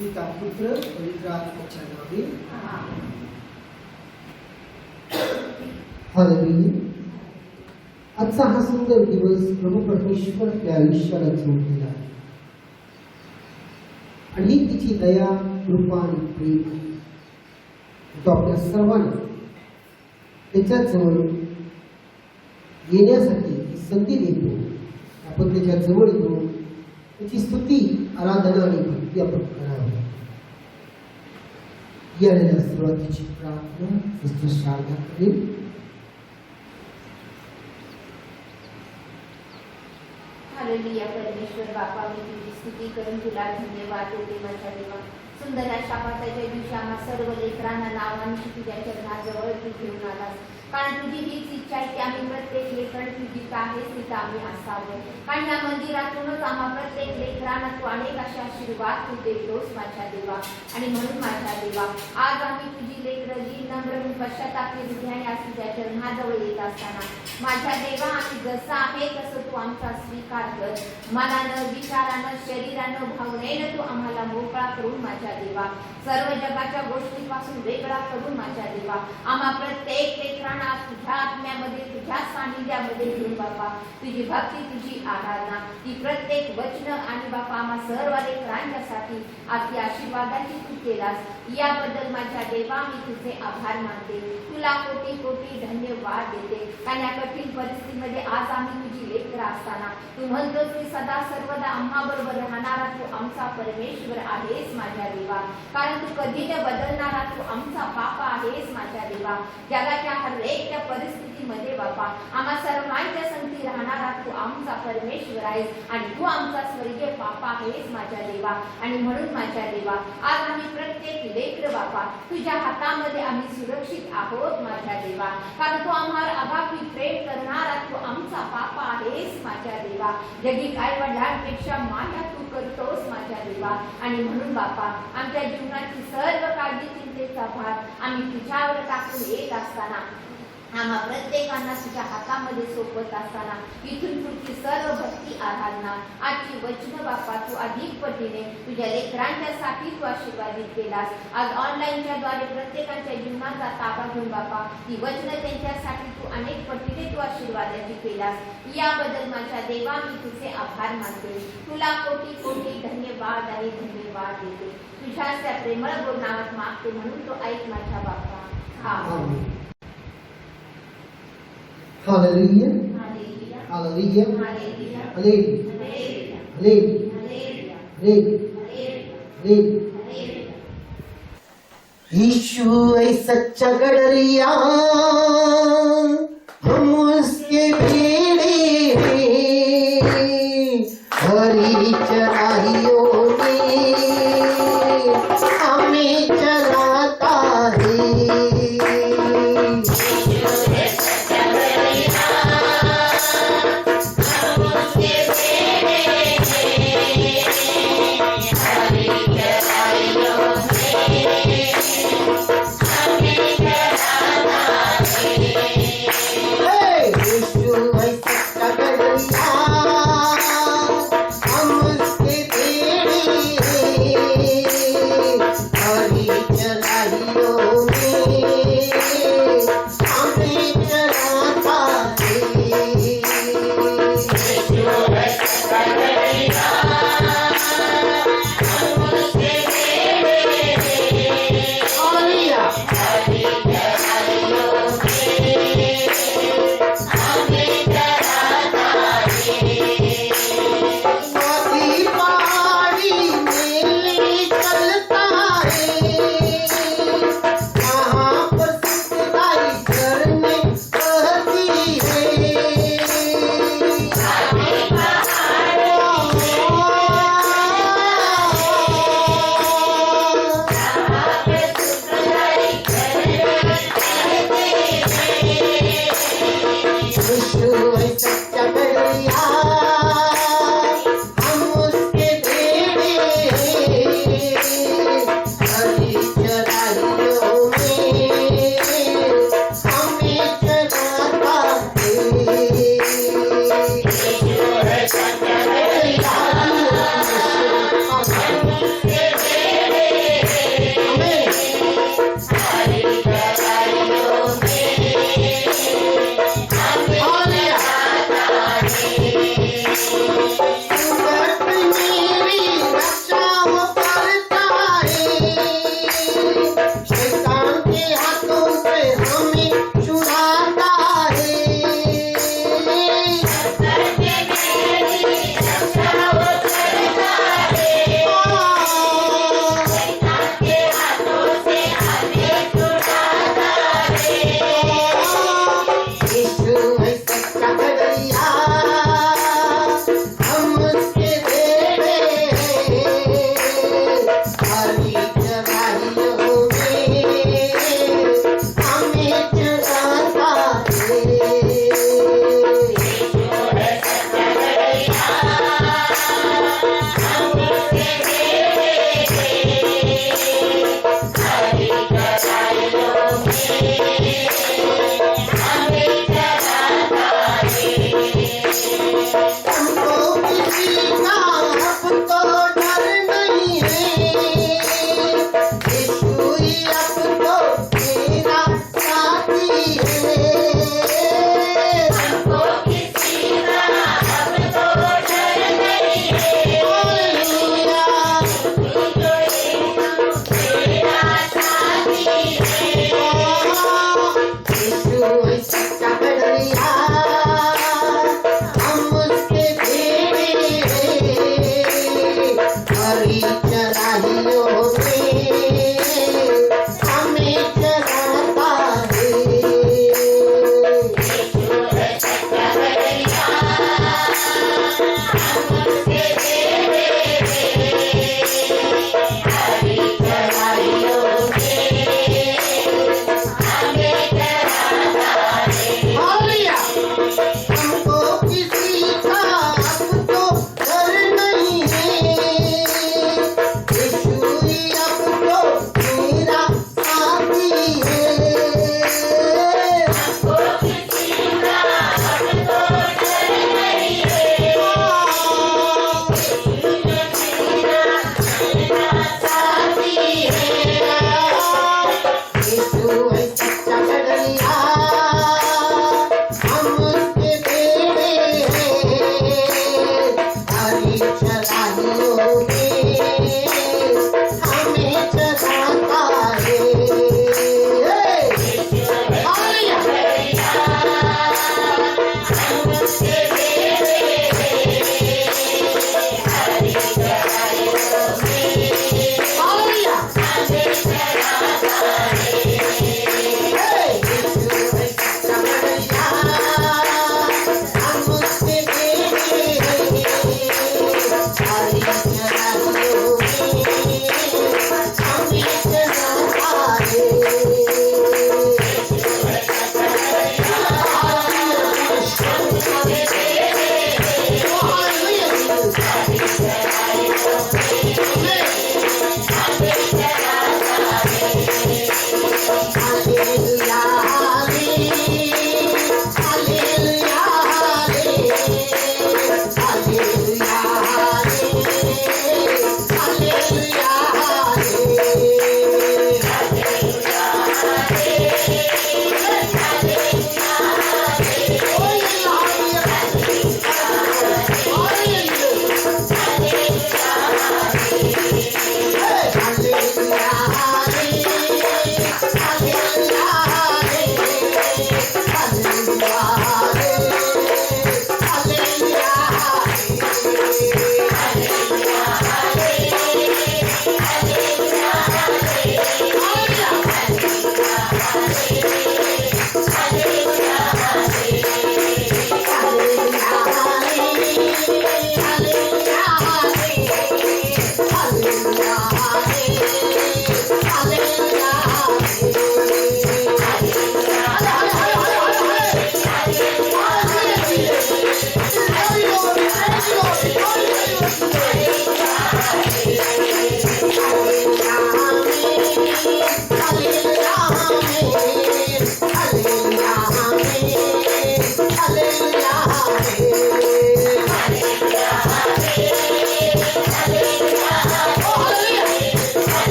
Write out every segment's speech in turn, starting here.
पिता पुत्र पवित्र आत्म्याच्या नावे हालेलुया. आजचा हा सुंदर दिवस प्रभू परमेश्वर आपल्या आयुष्याला जोडलेला आहे आणि ही तिची दया कृपा आणि प्रेम आहे. तो आपल्या सर्वांना त्याच्याजवळ येण्यासाठी संधी देतो. आपण त्याच्या जवळ येतो, त्याची स्तुती आराधना आणि भक्ती आपण करावी. याला सुरुवातीची प्रार्थना सिस्टर शारदा करेल. हालेलुया. परमेश्वर बापा, मी तुझी स्तुती करून तुला धन्यवाद देते माझ्या देवा. सुंदर अशा पावसाच्या दिवशी आम्हा सर्व लेकरांना नावांची तुझ्या चरणाजवळ तू घेऊन आलास. कारण तुझी हीच इच्छा आहे की आम्ही प्रत्येक लेकरं तुझी आहेस तिथं आम्ही असावं. कारण या मंदिरातूनच आम्हा प्रत्येक लेकरांना तू अनेक अशा आशीर्वाद तू देतोस माझ्या देवा. आणि म्हणून माझ्या देवा, आज आम्ही तुझी लेकरं जी नम्र पश्चातापी हृदयाने आज तुझ्या चरणाजवळ येत असताना माझ्या देवा, आम्ही जसं आहे तसं तू आमचा स्वीकार कर. मनानं, विचारानं, शरीरानं, भावनेनं तू आम्हाला मोकळा करून माझ्या देवा, सर्व जगाच्या गोष्टींपासून वेगळा करून माझ्या देवा, आम्हा प्रत्येक लेकरांना तुझ्या आत्म्यामध्ये तुझ्या सानिध्यामध्ये घेऊन बापा तुझी भक्ती तुझी आराधना ती प्रत्येक वचन आणि बापा आम्हा सर्व लेकरांच्यासाठी आज आशीर्वादाची तू केलास. याबद्दल माझ्या देवा मी तुझे आभार मानते. तुला कोटी कोटी धन्यवाद देते. कारण या कठीण परिस्थितीमध्ये आज आम्ही तुझी लेकरं असताना तू म्हणतोस की सदा सर्वदा आम्हा बरोबर राहणारा तू आमचा परमेश्वर आहेस माझ्या देवा. कारण तू कधी न बदलणारा तू आमचा बापा आहेस माझ्या देवा. जगाच्या हर एक त्या परिस्थितीमध्ये बापा आम्हा सर्वांच्या संगती राहणारा तू आमचा परमेश्वर आहेस आणि तू आमचा स्वर्गीय बापा आहेस माझ्या देवा. आणि म्हणून माझ्या देवा, आज आम्ही प्रत्येक लेकर बापा तुझ्या हातामध्ये आम्ही सुरक्षित आहोत माझ्या देवा. कारण तू आम्हाला अगापी प्रेम करणारा तू आमचा बापा आहेस माझ्या देवा. जगी आई वडिलांपेक्षा माया तू करतोस माझ्या देवा. आणि म्हणून बापा आमच्या जीवनाची सर्व काळजी चिंतेचा भार आम्ही तुझ्यावर टाकून येत असताना आम्हा प्रत्येकांना तुझ्या हातामध्ये सोपत असताना इथून पुढची सर्व भक्ती आराधना आजची वचन बापा तू अधिक पटीने तुझ्या लेकरांच्यासाठी तू आशीर्वादित केलास. आज ऑनलाईनच्या द्वारे प्रत्येकाच्या जीवनाचा ताबा घेऊन बापा ही वचन त्यांच्यासाठी तू अनेक पटीने तू आशीर्वादाची केलास. याबद्दल माझ्या देवा मी तुझे आभार मानते. तुला कोटी कोटी धन्यवाद आणि धन्यवाद देते. तुझ्या त्या प्रेमळ गोड नावात मागते म्हणून तो ऐक माझ्या बापा. आमेन. हालेलुया. हालेलुया. हालेलुया. हालेलुया. हालेलुया. हालेलुया. यीशु है सच्चा गडरिया, हम उसके भेड़े हैं. हरी चराइयों में हमें चलाता है.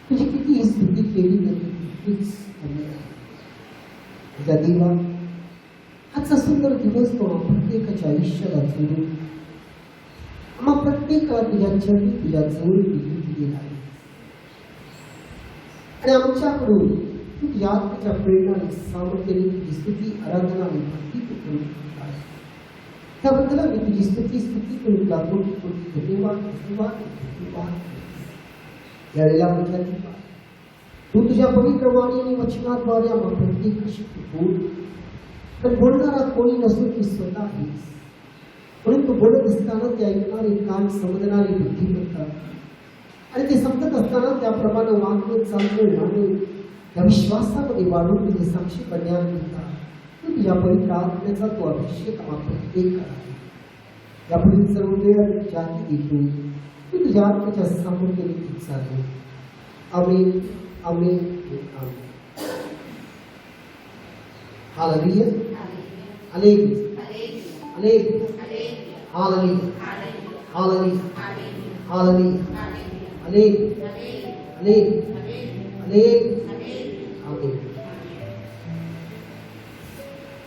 तुझी किती स्तुती केली तरी तितकीच कमी आहे. तुझ्या देवा, आजचा सुंदर दिवस तो प्रत्येकाच्या आयुष्याला जोडून आम्हा प्रत्येकाला तुझ्या चरणी तुझ्या जवळ दिलेला आहे. आणि आमच्याकडून तू तुझ्या आत्म्याच्या प्रेरणा सामर्थ्याने तुझी स्तुती आराधना आणि भक्ती तू करू शकतास. त्याबद्दल आम्ही तुझी स्तुती करून तुला कोटी कोटी धन्यवाद धन्यवाद धन्यवाद. यावेळेला म्हटलं तू तुझ्या पवित्र वाणी आणि वचनाद्वारे आम्हा प्रत्येकाशी बोल. पण बोलणारा कोणी नसून तू स्वतः आहेस. म्हणून तू बोलत असताना ते ऐकणारे कान समजणारे बुद्धिमत्ता आणि ते समजत असताना त्याप्रमाणे वागणं चालणं राहणं त्या विश्वासामध्ये वाढून तुझे साक्षी करण्याकरिता तू तुझ्या पवित्र आत्म्याचा तो अभिषेक आम्हा प्रत्येक करा. यापुढील सर्व वेळ तुझ्या हाती देतो. तू तुझ्या आत्म्याच्या सामर्थ्याने तू चालव. आमेन आमेन आमेन. हालेलुया हालेलुया हालेलुया हालेलुया हालेलुया हालेलुया हालेलुया हालेलुया आमेन.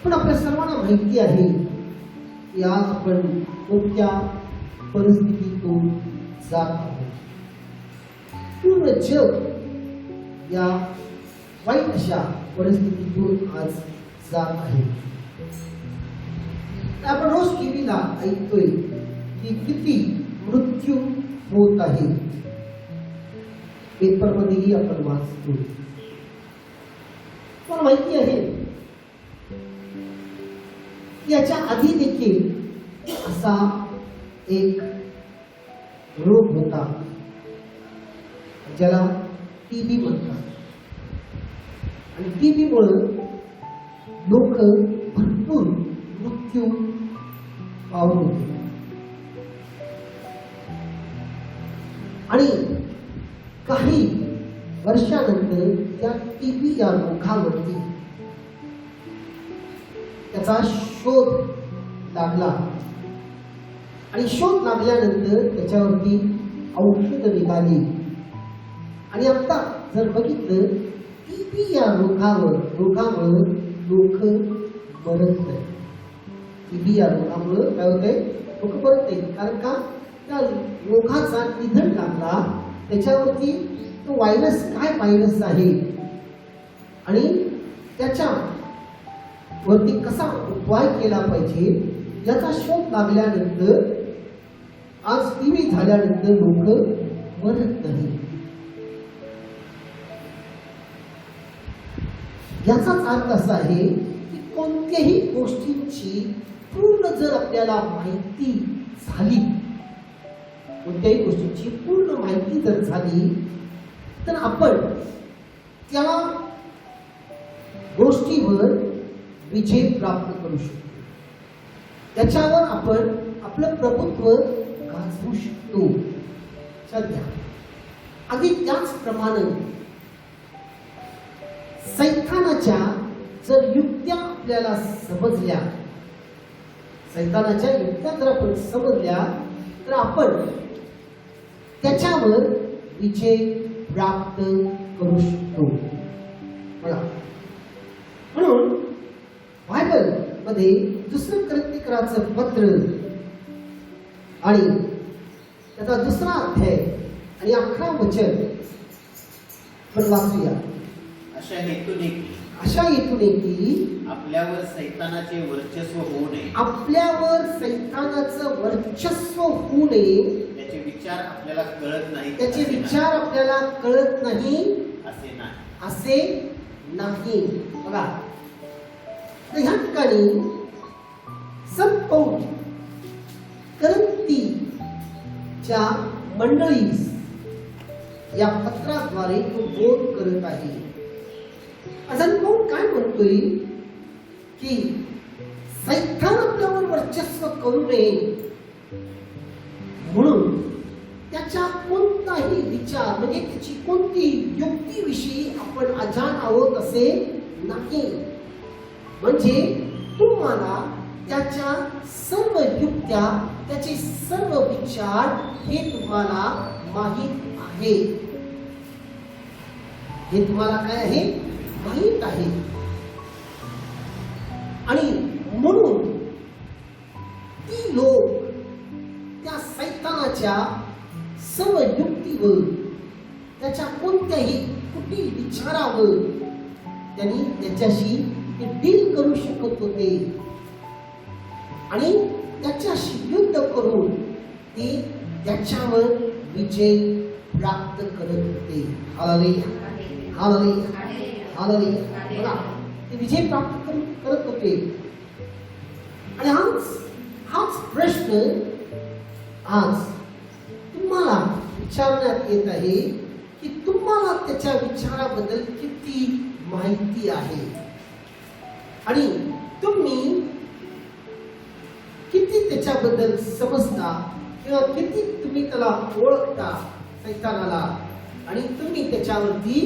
पण आपल्या सर्वांना माहिती आहे की आज आपण कोणत्या परिस्थितीतून जात आहोत. पूर्ण जग या वाईट अशा परिस्थितीतून आज जात आहे. आपण रोज टीव्हीला ऐकतोय की किती मृत्यू होत आहे. पेपरमध्येही आपण वाचतो. पण माहिती आहे याच्या आधी देखील असा एक रोग होता ज्याला टीबी म्हणतात. आणि टीबीमुळे लोक भरपूर मृत्यू पावत होते. आणि काही वर्षानंतर त्या टीबी या रोगावरती त्याचा शोध लागला. आणि शोध लागल्यानंतर त्याच्यावरती औषध निघाली. आणि आता जर बघितलं टीबी या रोगामुळे लोक मरत नाही. टीबी या रोगामुळे काय होतंय, लोक मरत नाही. कारण का त्या रोगाचा निधन लागला. त्याच्यावरती तो व्हायरस काय व्हायरस आहे आणि त्याच्या वरती कसा उपाय केला पाहिजे याचा शोध लागल्यानंतर आज टीबी झाल्यानंतर लोक मरत नाही. याचाच अर्थ असा आहे की कोणत्याही गोष्टींची पूर्ण जर आपल्याला माहिती झाली, कोणत्याही गोष्टींची पूर्ण माहिती जर झाली तर आपण त्या गोष्टीवर विजय प्राप्त करू शकतो. त्याच्यावर आपण आपलं प्रभुत्व गाजवू शकतो. सध्या अगदी त्याचप्रमाणे सैतानाच्या जर युक्त्या आपल्याला समजल्या, सैतानाच्या युक्त्या जर आपण समजल्या तर आपण त्याच्यावर विजय प्राप्त करू शकतो. म्हणून बायबल मध्ये 2 कोरिंथियराचं पत्र आणि त्याचा 2रा अध्याय आणि 11 वचन आपण वाचूया. अशा हेतूने की आपल्यावर सैतानाचे वर्चस्व होऊ नये. आपल्यावर सैतानाचं वर्चस्व होऊ नये. त्याचे विचार आपल्याला कळत नाही. त्याचे विचार आपल्याला कळत नाही असे नाही. असे नाही. बघा तर ह्या ठिकाणी संत पौल कोरिंथीच्या मंडळीस या पत्राद्वारे तो बोध करत आहे. अजून पौल काय म्हणतोय की सैतान आपल्यावर वर्चस्व करू नये म्हणून त्याच्या कोणताही विचार म्हणजे त्याची कोणती युक्तीविषयी आपण अजाण आहोत असे नाही. म्हणजे तुम्हाला त्याच्या सर्व युक्त्या, त्याचे सर्व विचार हे तुम्हाला माहीत आहे. आहे, हे तुम्हाला काय आहे माहीत आहे. आणि म्हणून ती लोक त्या सैतानाच्या सर्व युक्तीवर, त्याच्या कोणत्याही कुठील विचारावर त्यांनी त्याच्याशी डील करू शकत होते आणि त्याच्याशी युद्ध करून ते त्याच्यावर विजय प्राप्त करत होते. हालेलुया, हालेलुया, हालेलुया. बघा, ते विजय प्राप्त करत होते. आणि हाच प्रश्न आज तुम्हाला विचारण्यात येत आहे की तुम्हाला त्याच्या विचाराबद्दल किती माहिती आहे आणि तुम्ही किती त्याच्याबद्दल समजता किंवा किती तुम्ही त्याला ओळखता सैतानाला, आणि तुम्ही त्याच्यावरती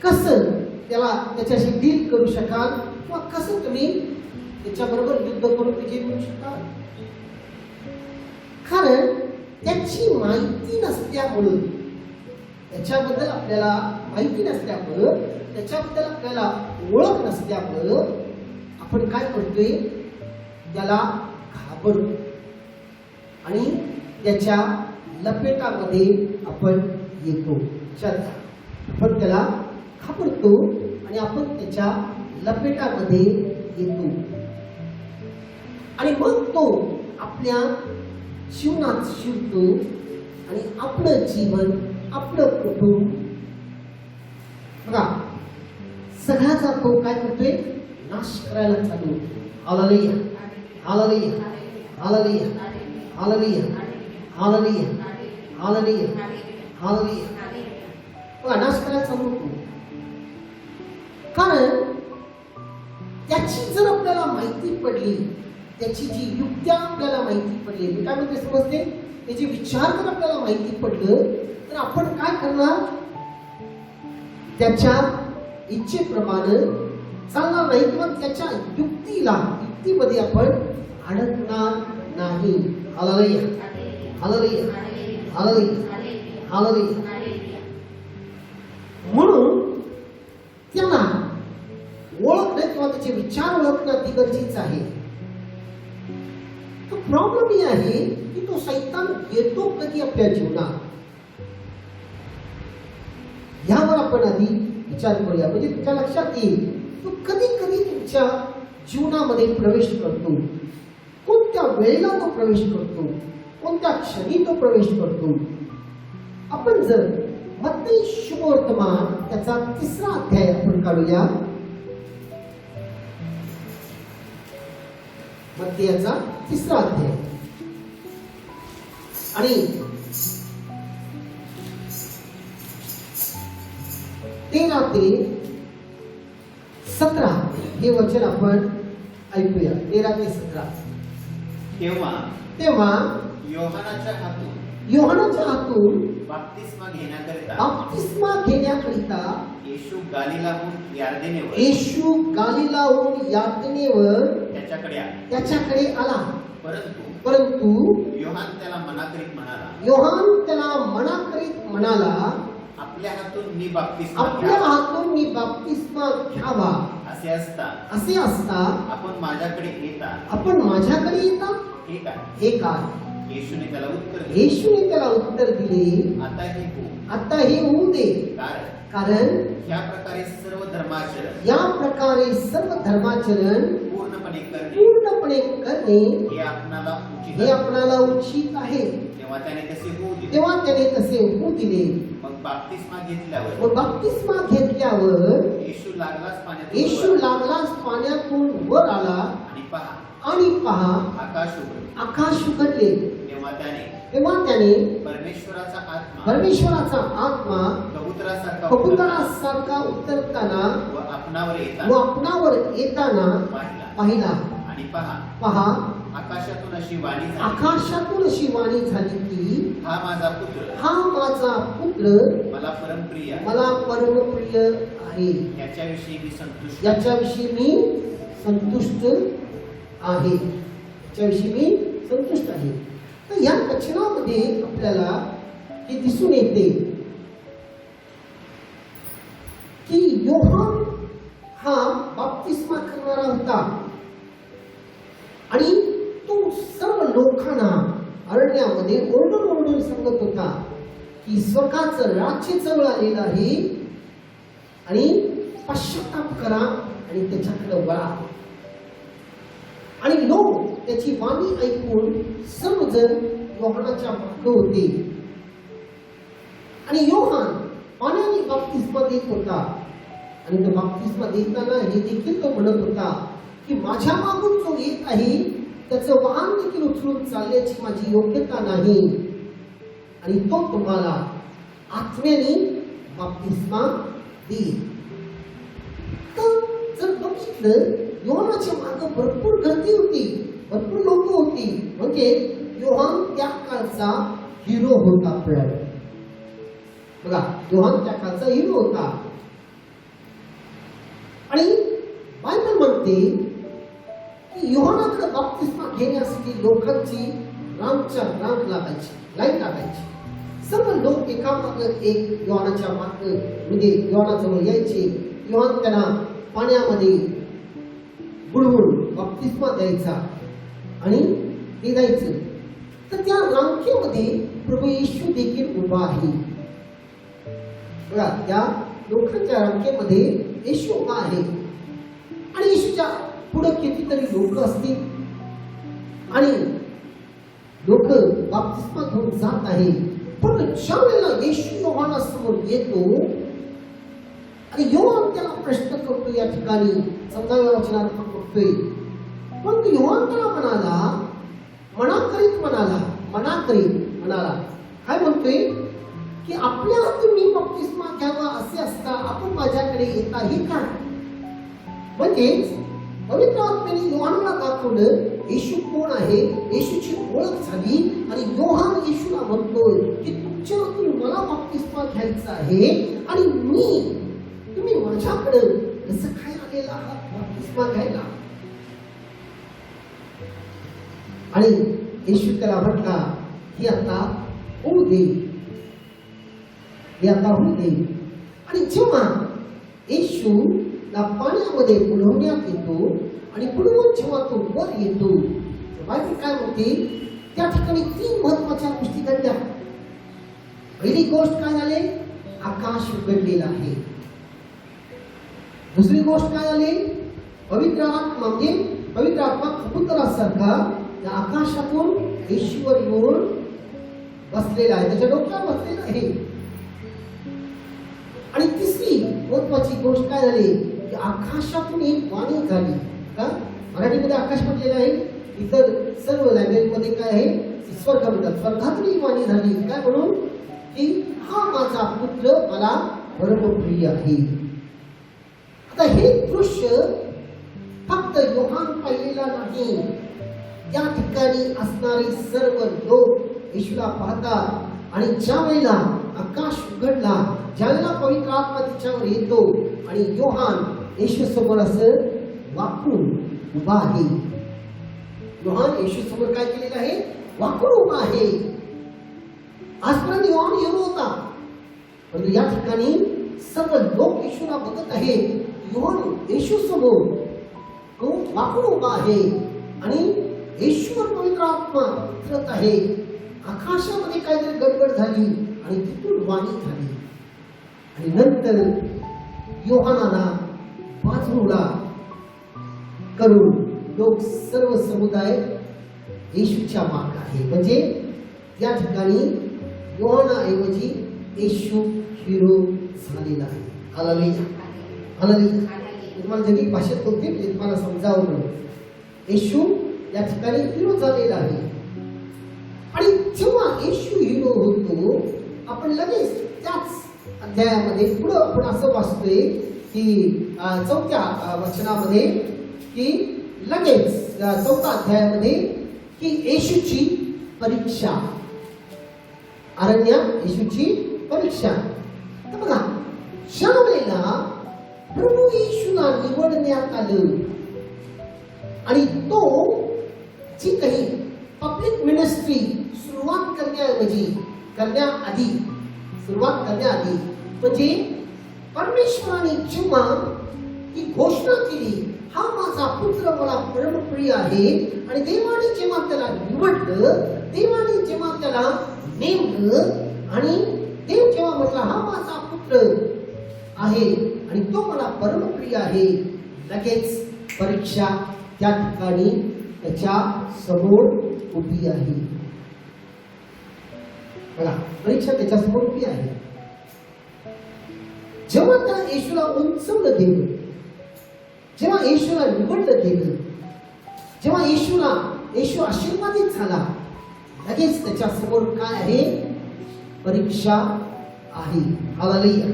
कसं त्याच्याशी डील करू शकाल किंवा कसं तुम्ही त्याच्याबरोबर युद्ध करून विजय मिळू शकाल. कारण त्याची माहिती नसल्यामुळं, त्याच्याबद्दल आपल्याला माहिती नसल्यामुळं, त्याच्याबद्दल आपल्याला ओळख नसल्यामुळं आपण काय करतोय, त्याला घाबरतो आणि त्याच्या लपेटामध्ये आपण येतो. आपण त्याला घाबरतो आणि आपण त्याच्या लपेटामध्ये येतो आणि मग तो आपल्या जीवनात शिरतो आणि आपलं जीवन, आपलं कुटुंब, बघा, सगळ्याचा तो काय करतोय, नाश करायला चालू. हालेलुया, हालेलुया, हालेलुया, हालेलुया, हालेलुया, हालेलुया, हालेलुया. बघा, नाश करायला चालू होतो. कारण त्याची जर आपल्याला माहिती पडली, त्याची जी युक्त्या आपल्याला माहिती पडली, काय म्हणते समजते, त्याचे विचार जर आपल्याला माहिती पडलं तर आपण काय करणार, त्याच्या इच्छेप्रमाणे चालणार नाही किंवा त्याच्या युक्तीमध्ये आपण अडकणार नाही. हालेलुया, हालेलुया, हालेलुया, हालेलुया. म्हणून त्यांना ओळखणं किंवा त्याचे विचार ओळखणं अति गरजेचं आहे. तो प्रॉब्लेम ही आहे की तो सैतान येतो कधी आपल्या जीवनात, यावर आपण आधी विचार करूया. म्हणजे तुमच्या लक्षात येईल तो कधी कधी तुमच्या जीवनामध्ये प्रवेश करतो. कोणत्या वेळेला तो प्रवेश करतो, कोणत्या क्षणी तो प्रवेश करतो. आपण जर मत्ती शुभवर्तमान त्याचा 3रा अध्याय आपण काढूया. मत्ती याचा 3रा अध्याय आणि 13 ते 17 हे वचन आपण ऐकूया. 13 ते 17. तेव्हा योहानाच्या हातून बाप्तिस्मा घेण्याकरिता येशू गालिलाहून यार्देनेवर त्याच्याकडे आला. परंतु योहान त्याला मना करीत म्हणाला, आपल्या हातून मी बाप्तिस्मा घ्यावा. असे असता आपण माझ्याकडे येता हे काय. येशूने त्याला उत्तर दिले, आता हे होऊ दे, कारण या प्रकारे सर्व धर्माचरण पूर्णपणे करणे हे आपणाला उचित आहे. तेव्हा त्याने तसे होऊ दिले. मग बाप्तिस्मा घेतल्यावर येशू लागलाच पाण्यातून वर आला आणि पहा आकाश उघडले. तेव्हा त्याने परमेश्वराचा आत्मा कबुतरासारखा उतरताना व आपणावर येताना पाहिला. पहा आकाशातून अशी वाणी झाली की हा माझा पुत्र मला परमप्रिय आहे, याच्याविषयी मी संतुष्ट आहे. तर या वचनामध्ये आपल्याला हे दिसून येते की योहान हा बाप्तिस्मा करणारा होता आणि तो सर्व लोकांना अरण्यामध्ये ओरडून ओरडून सांगत होता की स्वतःचं राज्य जवळ आलेलं आहे आणि पश्चाताप करा आणि त्याच्याकडे वळा. आणि लोक त्याची वाणी ऐकून सर्वजण योहानाच्या मागे होते. आणि योहान पाण्याने बाप्तिस्मा देत होता आणि तो बाप्तिस्मा देताना हे देखील तो म्हणत होता की माझ्या मागून जो येत आहे त्याचं वाहन देखील उचलून चालण्याची माझी योग्यता नाही आणि तो तुम्हाला आत्म्याने बाप्तिस्मा देईल. तर जर बघितलं योहानाच्या मागे भरपूर गर्दी होती, भरपूर लोक होती. म्हणजे योहान त्या काळचा हिरो होता. बघा, योहान त्या काळचा हिरो होता. आणि बायबल म्हणते की योहानाकडे बाप्तिस्मा घेण्यासाठी लोकांची रांगच्या रांग लागायची, लाईन लागायची. सर्व लोक एकामागे एक योहानाच्या मागे म्हणजे योहानाजवळ यायचे. योहान त्यांना पाण्यामध्ये बुडवून बाप्तिस्मा द्यायचा आणि ते जायचं. तर त्या रांगेमध्ये प्रभू येशू देखील उभा आहे. बघा, त्या लोकांच्या रांगेमध्ये येशू उभा आहे आणि येशूच्या पुढे कितीतरी लोक असतील आणि लोक बाप्तिस्मा घेऊन जात आहे. पण ज्या वेळेला येशू योहानासमोर येतो आणि योहान त्याला प्रश्न करतो, या ठिकाणी 14व्या वचनात बघतोय. पण योहान त्याला मना करीत म्हणाला काय म्हणतोय की आपल्या तुम्ही बाप्तिस्मा घ्यावा असे असता आपण माझ्याकडे येताही का? म्हणजेच पवित्र आत्म्याने योहानला दाखवलं येशू कोण आहे, येशूची ओळख झाली आणि योहान येशूला म्हणतोय की तुमच्यातून मला बाप्तिस्मा घ्यायचा आहे आणि तुम्ही माझ्याकडे कसं काय आलेला आहात बाप्तिस्मा घ्यायला? आणि येशू त्याला म्हटला की आता होऊ दे, आणि जेव्हा येशू पाण्यामध्ये बुडवण्यात येतो आणि बुडवून जेव्हा तो वर येतो, बायबल काय म्हणते त्या ठिकाणी 3 महत्वाच्या गोष्टी घडल्या. पहिली गोष्ट काय झाली? आकाश उघडलेलं आहे. दुसरी गोष्ट काय झाली? पवित्र आत्मा कबुतरासारखा त्या आकाशातून येशूवर येऊन बसलेला आहे, त्याच्या डोक्यावर बसलेला आहे. आणि तिसरी महत्वाची गोष्ट काय झाली की आकाशातून एक वाणी झाली. का मराठीमध्ये आकाश म्हटलेलं आहे, इतर सर्व लँग्वेज मध्ये काय आहे स्वर्ग म्हणतात. स्वर्गातून एक वाणी झाली. काय म्हणून की हा माझा पुत्र मला परमप्रिय आहे. आता हे दृश्य फक्त योहान पाहिलेला नाही, या ठिकाणी असणारे सर्व लोक येशूला पाहतात. आणि ज्या वेळेला आकाश उघडला, ज्यावेळेला पवित्र आत्मा तिच्यावर येतो आणि योहान येशू समोर असं वाकून उभा आहे. योहान येशू समोर काय केलेलं आहे? वाकून उभा आहे. आजपर्यंत योहान हिरो होता, परंतु या ठिकाणी सर्व लोक येशूला बघत आहेत. योहान येशू समोर तो वाकून उभा आहे आणि येशूवर पवित्र आत्मा उतरत आहे. आकाशामध्ये काहीतरी गडबड झाली आणि तिथून वाणी झाली आणि नंतर योहानाला बाजूला करून लोक सर्व समुदाय येशूच्या मागे आहे. म्हणजे या ठिकाणी योहानाऐवजी येशू हिरो झालेला आहे. Hallelujah, hallelujah. तुम्हाला जगी भाषेत होते म्हणजे तुम्हाला समजावं म्हणून येशू या ठिकाणी हिरो झालेला आहे. आणि जेव्हा येशू हिरो होतो, आपण लगेच त्याच अध्यायामध्ये पुढे आपण असं वाचतोय की 4थ्या वचनामध्ये की लगेच 4थ्या अध्यायामध्ये की येशूची परीक्षा, अरण्यात येशूची परीक्षा. तर बघा, ज्या वेळेला प्रभू येशूला निवडण्यात आलं आणि तो जी काही पब्लिक मिनिस्ट्री सुरुवात करण्याऐवजी करण्याआधी, सुरुवात करण्याआधी म्हणजे परमेश्वराने जेव्हा ही घोषणा केली, हा माझा पुत्र मला परमप्रिय आहे, आणि देवाने जेव्हा त्याला निवडलं, देवाने जेव्हा त्याला नेमलं, आणि देव जेव्हा म्हटला हा माझा पुत्र आहे आणि तो मला परमप्रिय आहे, लगेच परीक्षा त्या ठिकाणी त्याच्या समोर उभी आहे. बघा, परीक्षा त्याच्या समोर उभी आहे. जेव्हा त्या येशूला उंचवलं गेलं, जेव्हा येशूला निवडलं गेलं, जेव्हा येशू आशीर्वादित झाला, लगेच त्याच्या समोर काय आहे? परीक्षा आहे. Hallelujah,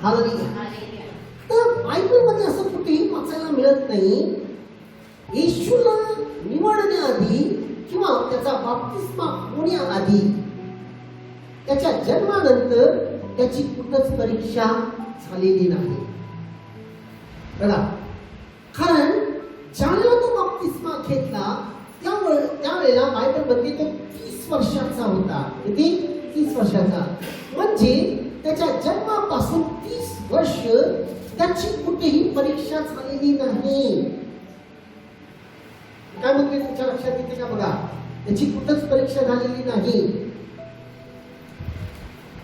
hallelujah. तर बायबलमध्ये असं कुठेही वाचायला मिळत नाही येशूला निवडण्याआधी किंवा त्याचा बाप्तिस्मा होण्याआधी, त्याच्या जन्मानंतर त्याची कुठंच परीक्षा झालेली नाही. बघा, कारण ज्यावेळेला तो बाप्तिस्मा घेतला त्यावेळेला बायबलमध्ये तो 30 वर्षाचा होता. किती? 30 वर्षाचा. म्हणजे त्याच्या जन्मापासून 30 वर्ष त्याची कुठेही परीक्षा झालेली नाही. काय म्हणते तुमच्या लक्षात येते का? बघा, त्याची कुठंच परीक्षा झालेली नाही.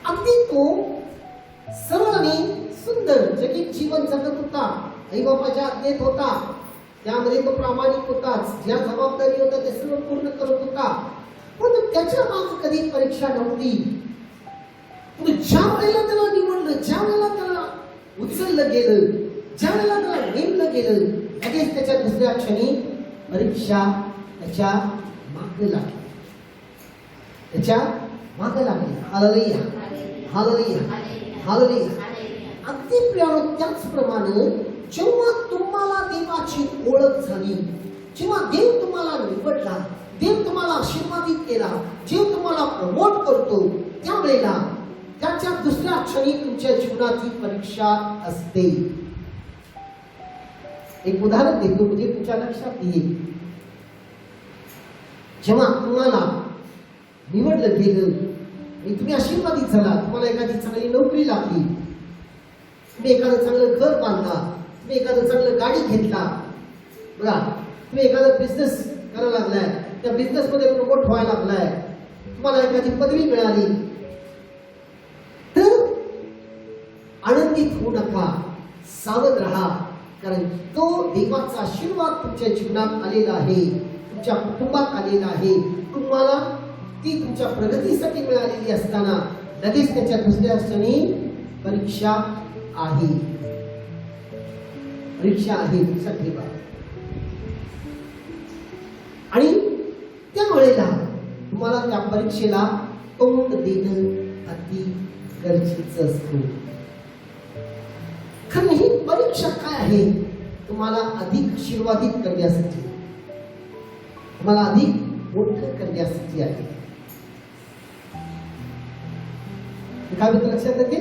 अगदी तो सरळ आणि सुंदर जगीत जीवन जगत होता, आई बाबाच्या आज्ञेत होता, त्यामध्ये तो प्रामाणिक होताच, ज्या जबाबदारी होत्या ते सर्व पूर्ण करत होता. पण त्याच्या मागे कधी परीक्षा नव्हती. ज्या वेळेला त्याला निवडलं, ज्या वेळेला त्याला उचललं गेलं, ज्या वेळेला त्याला नेमलं गेलं, लगेच त्याच्या दुसऱ्या क्षणी परीक्षा त्याच्या मागे लागली, त्याच्या मागे लागली. हालेलुया, हालेलुया, हालेलुया. अगदी प्रियानो, त्याचप्रमाणे जेव्हा तुम्हाला देवाची ओळख झाली, जेव्हा देव तुम्हाला निवडला, देव तुम्हाला आशीर्वादित केला, देव तुम्हाला प्रमोट करतो, त्यावेळेला त्याच्या दुसऱ्या क्षणी तुमच्या जीवनाची परीक्षा असते. एक उदाहरण देतो म्हणजे तुमच्या लक्षात येईल. जेव्हा तुम्हाला निवडलं गेलं आणि तुम्ही आशीर्वादित झाला, तुम्हाला एखादी चांगली नोकरी लागली, तुम्ही एखादं चांगलं घर बांधला, तुम्ही एखादं चांगलं गाडी घेतला, बघा, तुम्ही एखादा बिझनेस करायला लागलाय, त्या बिझनेस मध्ये प्रमोट व्हायला लागलाय, तुम्हाला एखादी पदवी मिळाली, तर आनंदित होऊ नका, सावध राहा. कारण तो देवाचा आशीर्वाद तुमच्या जीवनात आलेला आहे, तुमच्या कुटुंबात आलेला आहे. तुम्हाला ती तुमच्या प्रगतीसाठी मिळालेली असताना लगेच त्याच्या दुसऱ्या क्षणी परीक्षा आहे. परीक्षा आहे, लक्षात ठेवा. आणि त्यावेळेला तुम्हाला त्या परीक्षेला तोंड देणं अति गरजेचं असतं. खरं ही परीक्षा काय आहे? तुम्हाला अधिक आशीर्वादित करण्यासाठी, तुम्हाला अधिक मोठं करण्यासाठी आहे. काय म्हणतो लक्षात येते?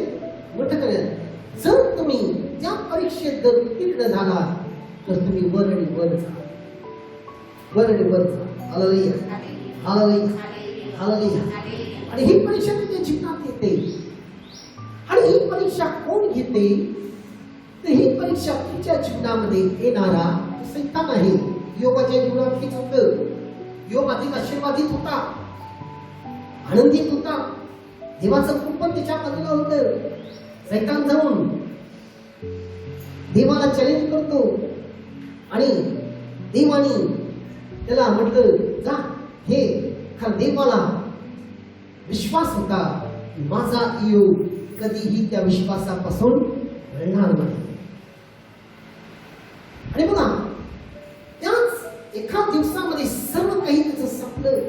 मोठं करण्यासाठी. जर तुम्ही त्या परीक्षेत जर उत्तीर्ण झाला तर तुम्ही वर आणि वर जा, वर आणि वर जा. हालेलुया, हालेलुया, हालेलुया. आणि ही परीक्षा तुमच्या जीवनात येते. आणि ही परीक्षा कोण घेते? तर ही परीक्षा तुमच्या जीवनामध्ये येणारा सैतान आहे. योगाच्या जीवनात हेच होतं. योग अधिक आशीर्वादित होता, आनंदित होता, देवाचं कृपा त्याच्या बाजूला होतं. सैतान जाऊन देवाला चॅलेंज करतो आणि देवाने त्याला म्हटलं, जा हे. कारण देवाला विश्वास होता की माझा योग कधीही त्या विश्वासापासून मिळणार नाही. आणि बघा, त्याच एका दिवसामध्ये सर्व काही त्याचं संपलं.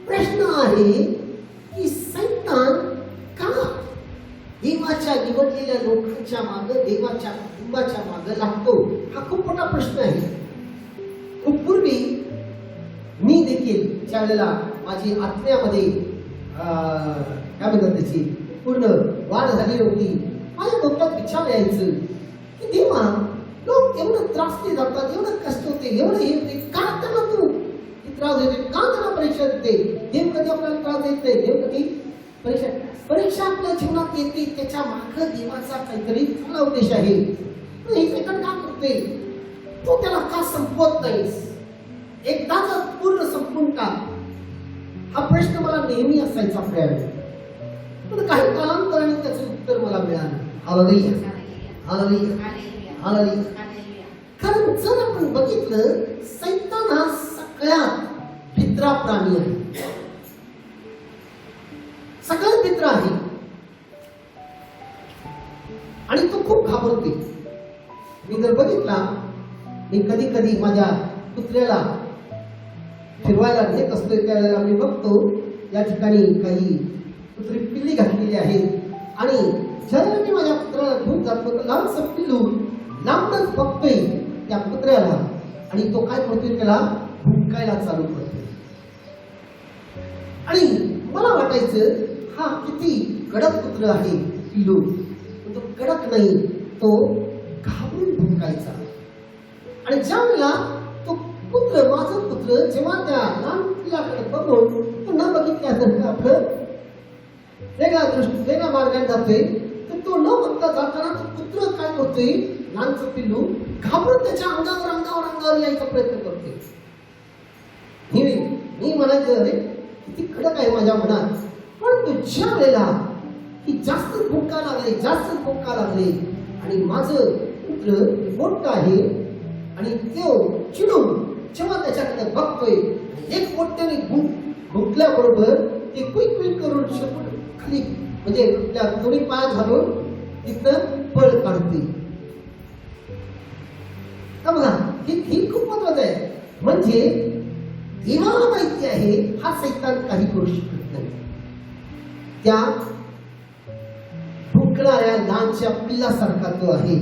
प्रश्न आहे की सैतान का देवाच्या निवडलेल्या लोकांच्या मागे, देवाच्या कुटुंबाच्या मागे लागतो? हा खूप मोठा प्रश्न आहे. खूप पूर्वी मी देखील ज्या वेळेला माझी आत्म्यामध्ये काय म्हणतात त्याची पूर्ण वाढ झाली होती, माझ्या डोक्यात विचार यायचं की देवा, लोक एवढं त्रासले जातात, एवढं कष्ट होते, एवढं हे होते, का त्यांना तू त्रास देते. का त्याला परीक्षा देते? देव कधी आपल्याला त्रास देत नाही. देव कधी परीक्षा आपल्या जीवनात येते, त्याच्या मागे देवाचा काहीतरी चांगला उद्देश आहे. हे सेकंड का करते? तो त्याला का संपवत नाहीस? एकदाच पूर्ण संपून का? हा प्रश्न मला नेहमी असायचा आपल्याला. पण काही कालांतराने त्याचं उत्तर मला मिळालं. हालेलुया, हालेलुया, हालेलुया. कारण जर आपण बघितलं, सैतान हा सगळ्यात भित्रा प्राणी आहे. सगळ्यात भित्र आहे आणि तो खूप घाबरते. मी जर बघितला, मी कधी कधी माझ्या कुत्र्याला फिरवायला नेत असतोय, त्यावेळेला मी बघतो या ठिकाणी काही कुत्री पिल्ली घातलेली आहेत आणि ज्यावेळेला मी माझ्या कुत्र्याला घेऊन जातो तर लहानसं पिल्लू लांबच बघतोय त्या कुत्र्याला आणि तो काय करतोय, त्याला भुंकायला चालू करतोय. आणि मला वाटायचं हा किती कडक कुत्र आहे पिल्लू, पण तो कडक नाही, तो घाबरून भुंकायचा. आणि ज्या वेळेला तो पुत्र, माझं पुत्र, जेव्हा त्या लहान पिल्लाकडे बघून तो न बघितल्यानंतर आपलं वेगळ्या मार्गाने जातोय, तर तो न बघता जाताना तो पुत्र काय करतोय, लहानचं पिल्लू घाबरून त्याच्या अंगावर यायचा प्रयत्न करतोय. मी म्हणायचं, अरे किती कडक आहे माझ्या मनात. परंतु ज्या वेळेला की जास्त भुंका लागले आणि माझं पुत्र मोठं आहे आणि तो चिडून जेव्हा त्याच्याकडे बघतोय, एक मोठ्याने भुंकल्याबरोबर ते क्विक करून शेपूट खाली म्हणजे त्या दोन्ही पाय घालून तिथं पळ काढते. बघा, ही खूप महत्वाचं आहे. म्हणजे देवाला माहिती आहे हा सैतान काही करू शकत नाही. त्या भुंकणाऱ्या लहानच्या पिल्लासारखा तो आहे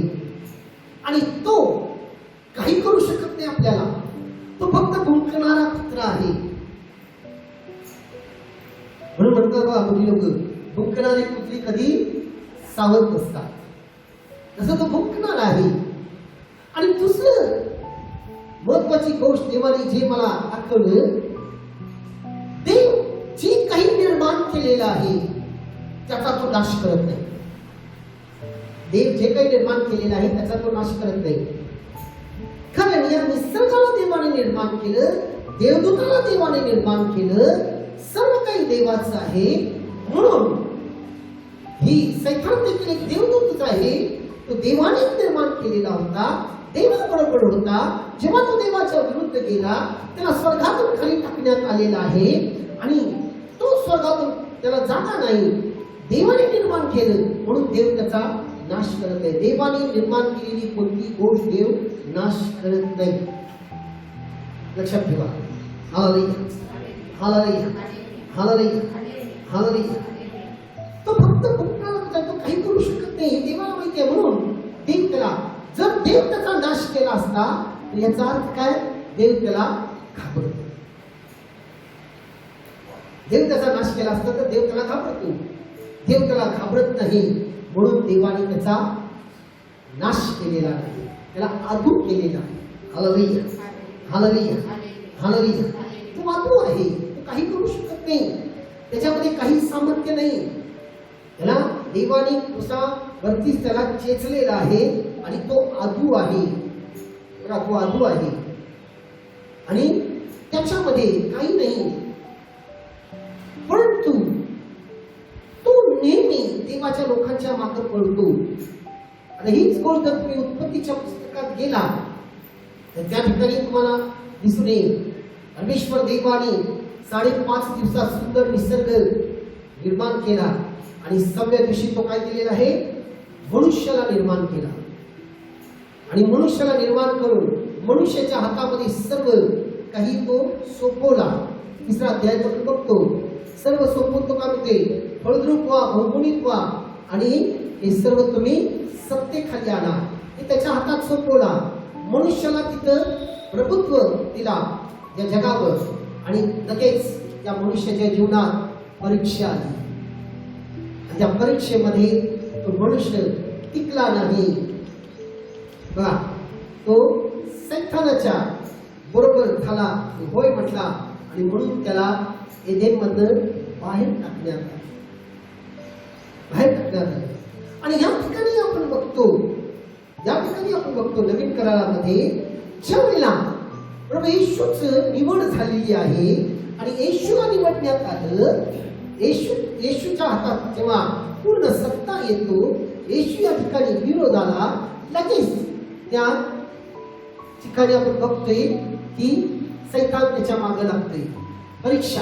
आणि तो काही करू शकत नाही आपल्याला. तो फक्त भुंकणारा कुत्रा आहे. म्हणून म्हणतात बा मोठी लोक, भुंकणारी कुत्री कधी सावध नसतात. तसं तो भुंकणार आहे. आणि दुसरं महत्वाची गोष्ट देवाने जे मला दाखवलं, देव जे काही निर्माण केलेलं आहे त्याचा तो नाश करत नाही. देव जे काही निर्माण केलेलं आहे त्याचा तो नाश करत नाही. कारण या निसर्गाला देवाने निर्माण केलं, देवदूताला देवाने निर्माण केलं, सर्व काही देवाचं आहे. म्हणून ही सैतान देखील एक देवदूतच आहे. तो देवाने निर्माण केलेला होता, देवाबरोबर होता. जेव्हा तो देवाच्या विरुद्ध गेला, त्याला स्वर्गातून खाली टाकण्यात आलेला आहे आणि तो स्वर्गातून त्याला जाता नाही. देवाने निर्माण केलं म्हणून देव त्याचा नाश करत नाही. देवाने निर्माण केलेली कोणती गोष्ट देव नाश करत नाही. लक्षात ठेवा. हालेलुया, हालेलुया, हालेलुया, हालेलुया. तो फक्त भुंकणारा, तो काही करू शकत नाही, देवाला माहिती आहे. म्हणून देव त्याला, जर देव त्याचा नाश केला असता तर याचा अर्थ काय? देव त्याला घाबरतो. देव त्याचा नाश केला असता तर देव त्याला घाबरतो. देव त्याला घाबरत नाही, म्हणून देवाने त्याचा नाश केलेला नाही, त्याला आदू केलेला आहे. हालेलुया, हालेलुया, हालेलुया. तो आदू आहे, तो काही करू शकत नाही, त्याच्यामध्ये काही सामर्थ्य नाही. त्याला देवाने वरतीच त्याला चेचलेला आहे आणि तो आदू आहे. तो आदू आहे आणि त्याच्यामध्ये काही नाही. परंतु तो नेहमी देवाच्या लोकांच्या मागे पळतो. आणि हीच गोष्ट जर तुम्ही उत्पत्तीच्या पुस्तकात गेला तर त्या ठिकाणी तुम्हाला दिसून येईल. परमेश्वर देवाने 5.5 दिवसात सुंदर निसर्ग निर्माण केला आणि 6व्या दिवशी तो काय केलेला आहे? मनुष्याला निर्माण केला. आणि मनुष्याला निर्माण करून मनुष्याच्या हातामध्ये सर्व काही तो सोपवला. 3रा अध्याय आपण बघतो. सर्व सोपवून तो काय म्हणते? फळद्रूप व्हा, बहुगुणित व्हा आणि हे सर्व तुम्ही सत्तेखाली आणा. हे त्याच्या हातात सोपवला. मनुष्याला तिथं प्रभुत्व दिला या जगावर. आणि लगेच त्या मनुष्याच्या जीवनात परीक्षा आली. त्या परीक्षेमध्ये तो मनुष्य टिकला नाही. बघा, तो सैतानाच्या बरोबर झाला, होय म्हटला आणि म्हणून त्याला एदेनमधनं बाहेर टाकण्यात आले. आणि या ठिकाणी आपण बघतो नवीन करारामध्ये ज्या वेळेला प्रभू येशूच निवड झालेली आहे आणि येशूला निवडण्यात आलं, येशूच्या हातात जेव्हा पूर्ण सत्ता येतो, येशू या ठिकाणी विरोधाला लगेच त्या ठिकाणी आपण बघतोय की सैतान त्याच्या मागे लागतोय. परीक्षा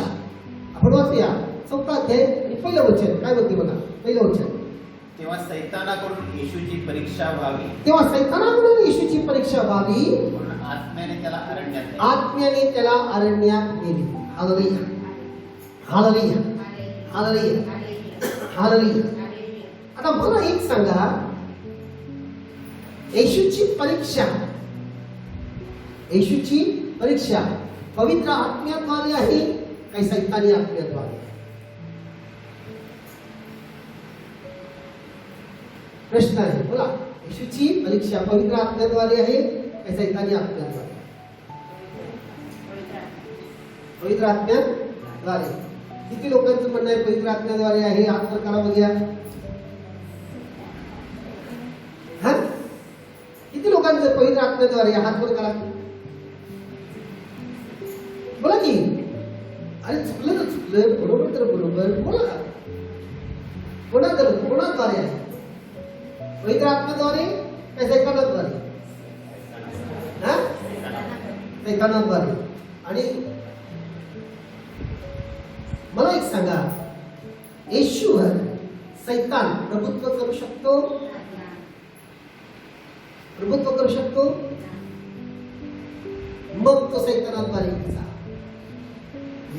आपण वाचूया 4 अध्याय आणि पहिलं वचन काय म्हणते बघा. पहिलं वचन, तेव्हा सैतानाकडून येशूची परीक्षा व्हावी म्हणून आत्म्याने त्याला अरण्यात नेले. हालेलुया, हालेलुया, हालेलुया, हालेलुया. आता मला एक सांगा, येशूची परीक्षा पवित्र आत्म्याद्वारे आहे काही सैतानी आत्म्याद्वारे? प्रश्न आहे, बोला. येशूची परीक्षा पवित्र आत्म्याद्वारे आहे काही सैतानी आत्म्याद्वारे? पवित्र आत्म्याद्वारे. किती लोकांचं म्हणणं आहे पवित्र आत्म्याद्वारे आहे? हात वर करा बघूया. किती लोकांचं पवित्र आत्म्याद्वारे? हात वर करा. बोला की. अरे चुकलं तर चुकलं, बरोबर तर बरोबर, बोला. कोणाद्वारे आहे? पवित्र आत्म्याद्वारे काय सैतानाद्वारे? सैतानाद्वारे. आणि मला एक सांगा, येशूवर सैतान प्रभुत्व करू शकतो? मग तो सैतानाद्वारे कसा?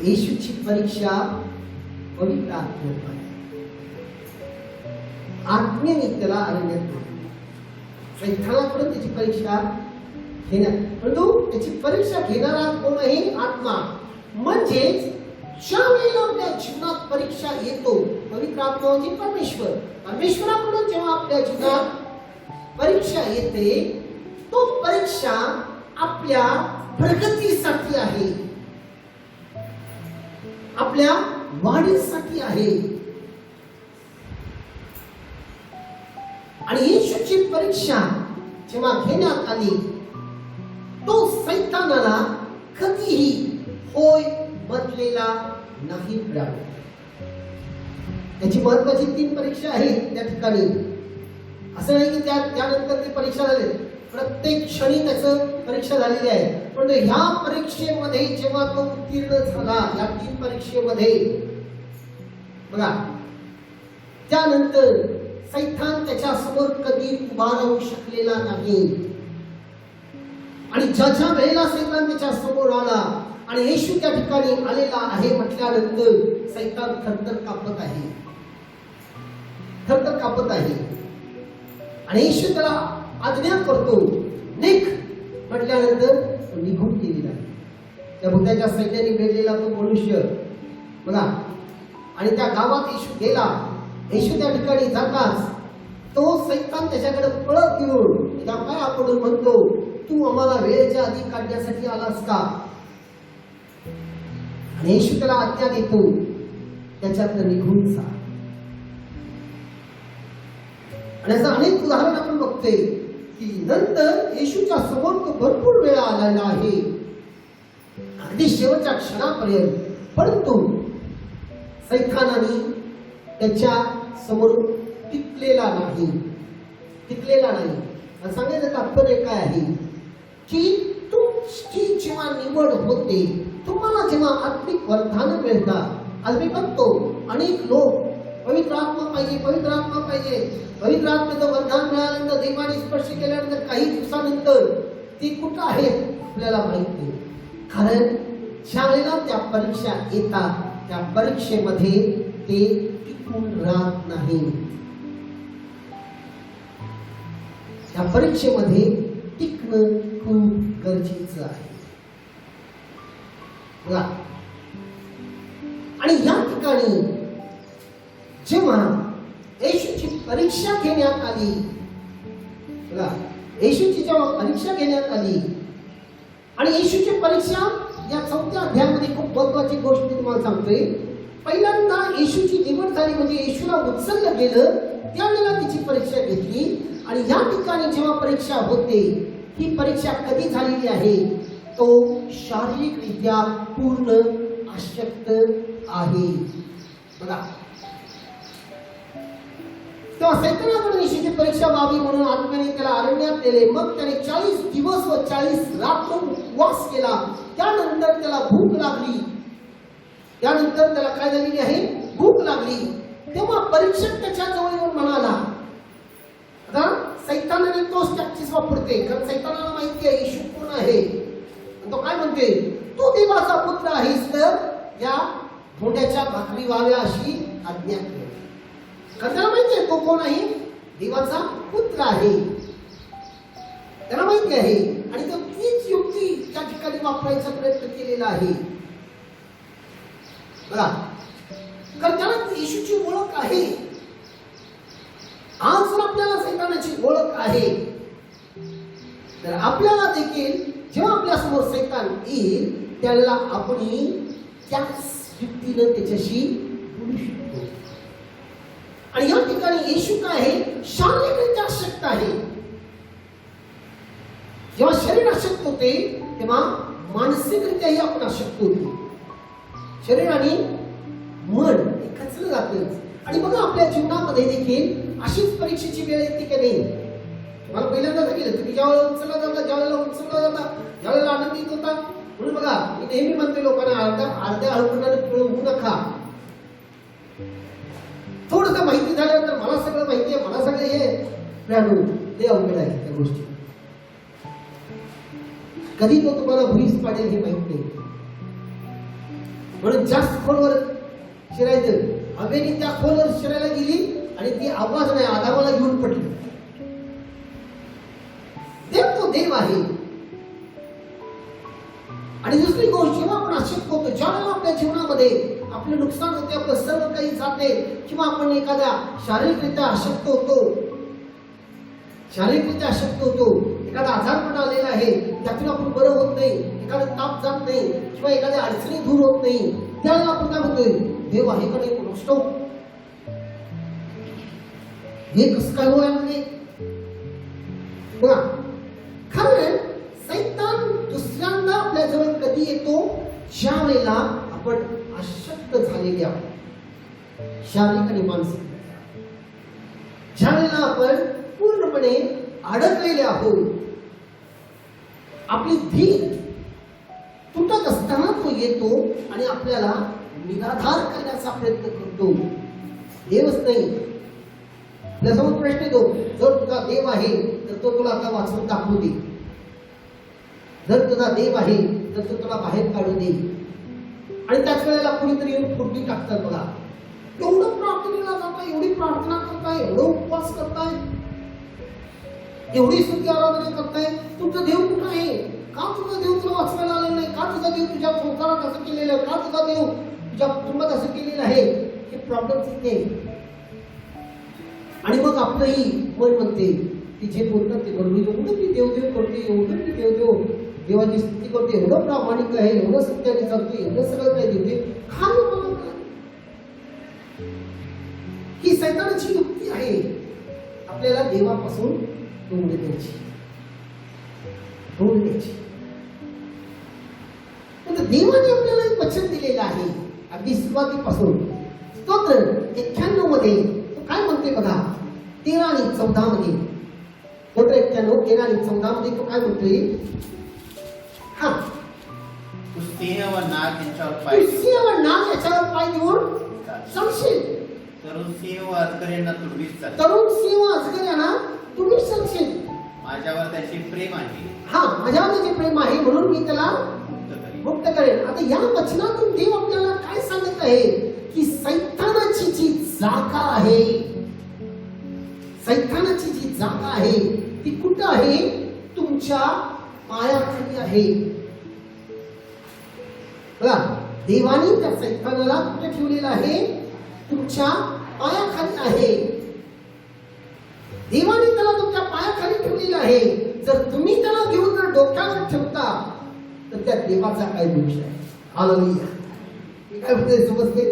येशूची परीक्षा पवित्र आत्म्याद्वारे. आत्म्याने त्याला अरण्यात नेले. सैतानाकडून त्याची परीक्षा घेण्यात, परंतु त्याची परीक्षा घेणारा कोण आहे? आत्मा. म्हणजेच ज्या वेळेला आपल्या जीवनात परीक्षा येतो, पवित्र आत्मा म्हणजे परमेश्वराकडून जेव्हा आपल्या जीवनात परीक्षा येते, तो परीक्षा आपल्या प्रगतीसाठी आहे, आपल्या वाढीसाठी आहे. आणि येशूची परीक्षा जेव्हा घेण्यात आली, तो सैतानाला कधीही होय म्हटलेला नाही. त्याची महत्वाची 3 परीक्षा आहेत त्या ठिकाणी. असं नाही की त्यानंतर ती परीक्षा झाली, प्रत्येक क्षणी त्याचं परीक्षा झालेली आहे. पण ह्या परीक्षेमध्ये जेव्हा तो उत्तीर्ण झाला, या 3 परीक्षेमध्ये बघा, त्यानंतर सैतान त्याच्या समोर कधी उभा राहू शकलेला नाही. आणि ज्या वेळेला सैतान त्याच्या समोर आला आणि येशू त्या ठिकाणी आलेला आहे म्हटल्यानंतर सैतान थरथर कापत आहे. आणि येशू त्याला आज्ञा करतो, निघ म्हटल्यानंतर तो निघून गेलेला आहे. त्या भूताच्या सैन्याने भेटलेला तो मनुष्य बघा. आणि त्या गावात येशू गेला. येशू त्या ठिकाणी जाताच तो सैतान त्याच्याकडे पळत येऊन त्याच्या पाया पडून म्हणतो, तू आम्हाला वेळेच्या आधी काढण्यासाठी आलास का? आणि येशू त्याला आज्ञा देतो, त्याच्यातनं निघून जा. आणि असं अनेक उदाहरण आपण बघतोय की नंतर येशूच्या समोर तो भरपूर वेळा आलेला आहे, अगदी शेवटच्या क्षणापर्यंत. परंतु सैतानाने त्याच्या समोर टिकलेला नाही. सांगायचं तात्पर्य काय आहे की तुमची जेव्हा निवड होते, तुम्हाला जेव्हा आत्मिक वरदान मिळतात. आज मी बघतो अनेक लोक पवित्र आत्मा पाहिजे, पवित्र आत्म्याचं वरदान मिळाल्यानंतर, देवाने स्पर्श केल्यानंतर काही दिवसानंतर ते कुठं आहेत आपल्याला माहित नाही. कारण ज्या वेळेला त्या परीक्षा येतात, त्या परीक्षेमध्ये ते टिकून राहत नाही. त्या परीक्षेमध्ये टिकणं खूप गरजेचं आहे. बघा, आणि या ठिकाणी जेव्हा येशूची परीक्षा घेण्यात आली, बघा, येशूची जेव्हा परीक्षा घेण्यात आली, आणि येशूची परीक्षा या 4थ्या अध्यायामध्ये खूप महत्वाची गोष्ट मी तुम्हाला सांगतोय. पहिल्यांदा येशूची निवड झाली म्हणजे येशूला उचललं गेलं त्यावेळेला तिची परीक्षा घेतली. आणि या ठिकाणी जेव्हा परीक्षा होते ही परीक्षा कधी झालेली आहे, तो शारीरिकरित्या पूर्ण अशक्त आहे. बघा, तेव्हा सैतानाकडून येशूची परीक्षा व्हावी म्हणून आत्म्याने त्याला अरण्यात नेले. मग त्याने 40 दिवस व 40 रात्र उपवास केला. त्यानंतर त्याला भूक लागली. त्यानंतर त्याला काय झालेली आहे, भूक लागली. तेव्हा परीक्षक त्याच्या जवळ येऊन म्हणाला, आता सैतानाने तोच टॅक्टिस वापरते, कारण सैतानाला माहिती आहे येशू कोण आहे. तो काय म्हणते, तू देवाचा पुत्र आहेस तर या धोंड्याच्या भाकरी व्हाव्या अशी आज्ञा कर. कारण त्याला माहिती आहे तो कोण आहे, देवाचा पुत्र आहे, त्याला माहिती आहे. आणि तो तीच युक्ती त्या ठिकाणी वापरायचा प्रयत्न केलेला आहे. बघा, कारण त्याला येशूची ओळख आहे. आज जर आपल्याला सैतानाची ओळख आहे तर आपल्याला देखील जेव्हा आपल्या समोर सैतान येईल त्यावेळेला आपण त्याच युक्तीनं त्याच्याशी बोलू शकतो. आणि या ठिकाणी येशू काय आहे, शारीरिकरित्या अशक्त आहे. जेव्हा शरीर अशक्त होते तेव्हा मानसिकरित्याही आपण अशक्त होतो. शरीर आणि मन खचलं जातं. आणि बघा, आपल्या जीवनामध्ये देखील अशीच परीक्षेची वेळ येते की नाही. मला पहिल्यांदा सांगितलं, तुम्ही ज्यावेळेला उचलला जाता, ज्यावेळेला उचलला जाता, ज्यावेळेला आनंदित होता. म्हणून बघा, मी नेहमी म्हणते लोकांना, अर्ध्या हळकुंडाने होऊ नका. थोडस माहिती झाल्यानंतर मला सगळं माहिती आहे, मला सगळं हे राहू ते अवघड आहे त्या गोष्टी. कधी तो तुम्हाला भुईस पाडेल हे माहित नाही. म्हणून जास्त खोलवर शिरायचं. हवेने त्या खोलवर शिरायला गेली आणि ती आवाज नाही, आधाराला घेऊन पडली. देव तो देव आहे. आणि दुसरी गोष्ट, जेव्हा आपण अशक्त होतो, ज्यावेळेला आपल्या जीवनामध्ये आपलं नुकसान होते, आपलं सर्व काही जाते, किंवा आपण एखाद्या शारीरिकरित्या अशक्त होतो, शारीरिकरित्या अशक्त होतो, एखादा आजारपण आलेला आहे, त्यातून आपण बरं होत नाही, एखादा ताप जात नाही, किंवा एखाद्या अडचणी दूर होत नाही, त्यावेळेला आपण काय म्हणतोय, देव आहे का नाही नसतो. हे कसं काय होय म्हणजे बघा, कारण सैतान दुसऱ्यांदा आपल्या जवळ कधी येतो, ज्या वेळेला आपण अशक्त झालेले आहोत, शारीरिक आणि मानसिक. ज्या वेळेला आपण पूर्णपणे अडकलेले आहोत, आपली धीर तुटत असताना तो येतो आणि आपल्याला निराधार करण्याचा प्रयत्न करतो. देवच नाही. आपल्यासमोर प्रश्न येतो, जर तुझा देव आहे तर तो तुला आता वाचवून दाखवू दे. जर तुझा देव आहे तर तो तुला बाहेर काढू दे. आणि त्याच वेळेला कोणीतरी येऊन फोडणी टाकतात. बघा, एवढं प्रार्थनेला जाताय, एवढी प्रार्थना करताय, एवढं उपवास करताय, एवढी स्तुती आराधना करताय, तुमचा देव कुठं आहे? का तुझा देव तुला वाचवायला आलेला नाही? का तुझा देव तुझ्या संसारात असं केलेलं आहे? का तुझा देव तुझ्या कुटुंबात असं केलेलं आहे? हे प्रॉब्लेम येते. आणि मग आपलंही मन म्हणते की जे बोलतात ते बरोबर, एवढं मी देवदेव करते, एवढं मी देवाची स्तुती करते, एवढं प्रामाणिक आहे, एवढं सत्याने चालते, एवढं सगळं काही देते, ही सैतानाची युक्ती आहे आपल्याला देवापासून दूर द्यायची. देवाने आपल्याला एक वचन दिलेलं आहे अगदी सुरुवातीपासून. स्तोत्र 91 मध्ये काय म्हणते बघा, 13 आणि 14 मध्ये. स्तोत्र 91, 13 आणि 14 मध्ये तो काय म्हणतोय, हा, तू सिंह व नाग यांच्यावर पाय देऊ. सिंह व नाग याच्यावर पाय देऊन चालशील. तरुण सिंह व अजगरांना तुडवीत चाल. तरुण सिंह अजगरांना तुम्ही चालशील. माझ्यावर त्याचे प्रेम आहे, हा, माझ्यावर त्याचे प्रेम आहे म्हणून मी त्याला मुक्त करेन. मुक्त करेन. आता या वचनातून देव आपल्याला काय सांगत आहे की सैतानाची जी जागा आहे, सैतानाची जी जागा आहे ती कुठं आहे? तुमच्या पायाखाली आहे. बघा, देवाने त्या सैतानाला कुठे ठेवलेलं आहे? तुमच्या पायाखाली आहे. देवाने त्याला तुमच्या पायाखाली ठेवलेलं आहे. जर तुम्ही त्याला घेऊन जर डोक्यावर ठेवता तर त्या देवाचा काय दोष आहे? हालेलुया. मी काय म्हणते समजते?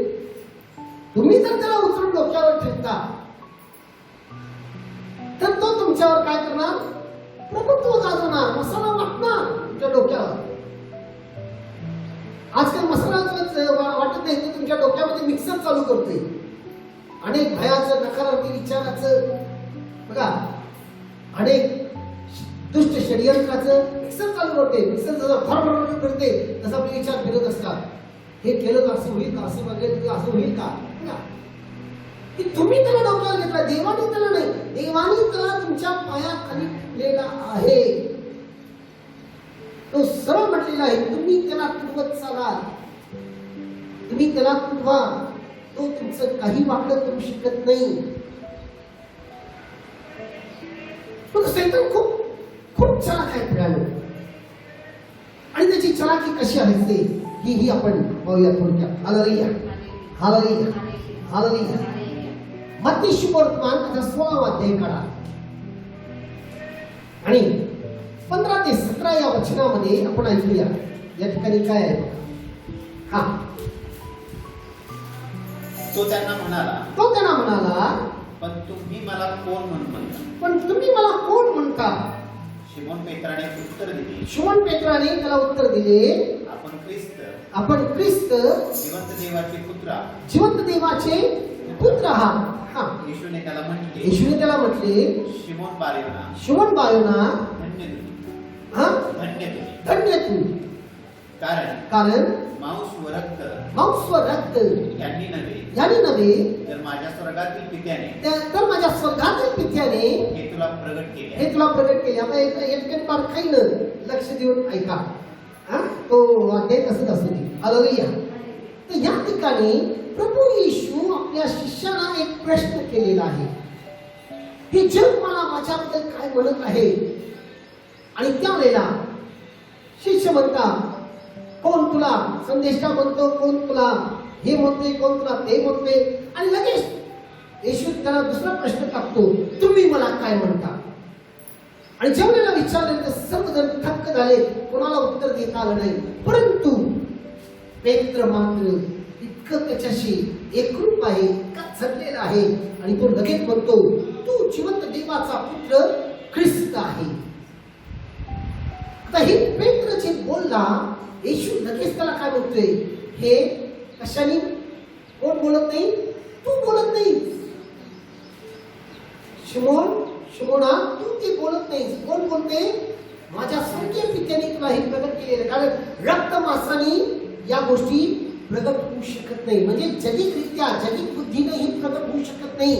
तुम्ही जर त्याला उचलून डोक्यावर ठेवता तर तो तुमच्यावर काय करणार? प्रभुत्व गाजवणार, मसाला वाटणार तुमच्या डोक्यावर. आजकाल मसाला वाटत नाही, तो तुमच्या डोक्यामध्ये मिक्सर चालू करतोय. अनेक भयाचं, नकारार्थी विचाराचं, बघा, अनेक दुष्ट षडयंत्राचं मिक्सर चालू करते. मिक्सर जसं फरफर करते तसा आपले विचार फिरत असतात. हे केलं तर असं होईल का, असं बघेल असं होईल का? बघा, की तुम्ही त्याला डोक्यावर घेतला, देवाने त्याला नाही. देवाने त्याला तुमच्या पायाखाली ठेवलेला आहे. तो सरळ म्हटलेला आहे, तुम्ही त्याला तुडवत चालाल, तुम्ही त्याला तुडवा, तो तुमचं काही वाकडं करू शकत नाही. पण सैतान खूप खूप चलाक आहे प्रियानो. आणि त्याची चलाकी कशी असते ही आपण पाहूया थोडक्यात. हालेलुया, हालेलुया, हालेलुया. मत्ती शुभवर्तमान त्याचा 16वा अध्याय काढा आणि 15 ते 17 या वचनामध्ये आपण ऐकूया या ठिकाणी काय आहे. हा, तो त्यांना म्हणाला, पण तुम्ही मला कोण म्हणता? शिमोन पेत्राने उत्तर दिले, शिमोन पेत्राने त्याला उत्तर दिले, आपण ख्रिस्त जिवंत देवाचे पुत्र आहात. हा, येशूने त्याला म्हटले, शिमोन बायोना, धन्य तू, कारण मांस व रक्त यांनी नव्हे तर माझ्या स्वर्गातील पित्याने हे तुला प्रगट केले. आता या ठिकाणी बारकाईनं लक्ष देऊन ऐका. तो अध्याय तसंच असू दे. हालेलुया. तर या ठिकाणी प्रभू येशू आपल्या शिष्याला एक प्रश्न केलेला आहे. हे जग मला माझ्याबद्दल काय म्हणत आहे? आणि त्यावेळेला शिष्य म्हणतात, कोण तुला संदेष्टा म्हणतो, कोण तुला हे म्हणते, कोण तुला ते म्हणते. आणि लगेच येशू त्याला दुसरा प्रश्न टाकतो, तुम्ही मला काय म्हणता? आणि जेवढ्याला विचारले तर सर्वजण थक्क झाले, कोणाला उत्तर देता आलं नाही. परंतु पेत्र मात्र इतकं त्याच्याशी एकरूप आहे, इतका झटलेला आहे आणि तो लगेच म्हणतो, तू जिवंत देवाचा पुत्र ख्रिस्त आहे. आता हे पेत्र जे बोलला, येशू लगेच त्याला काय बोलतोय? हे कशाने? कोण बोलत नाही? तू बोलत नाही. शिमोना, तू ते बोलत नाही. कोण बोलते? माझ्या स्वर्गीय पित्याने तुला हे प्रगट केलेलं. कारण रक्त मांसाने या गोष्टी प्रगट होऊ शकत नाही, म्हणजे जैविकरित्या, जैविक बुद्धीने हे प्रगट होऊ शकत नाही.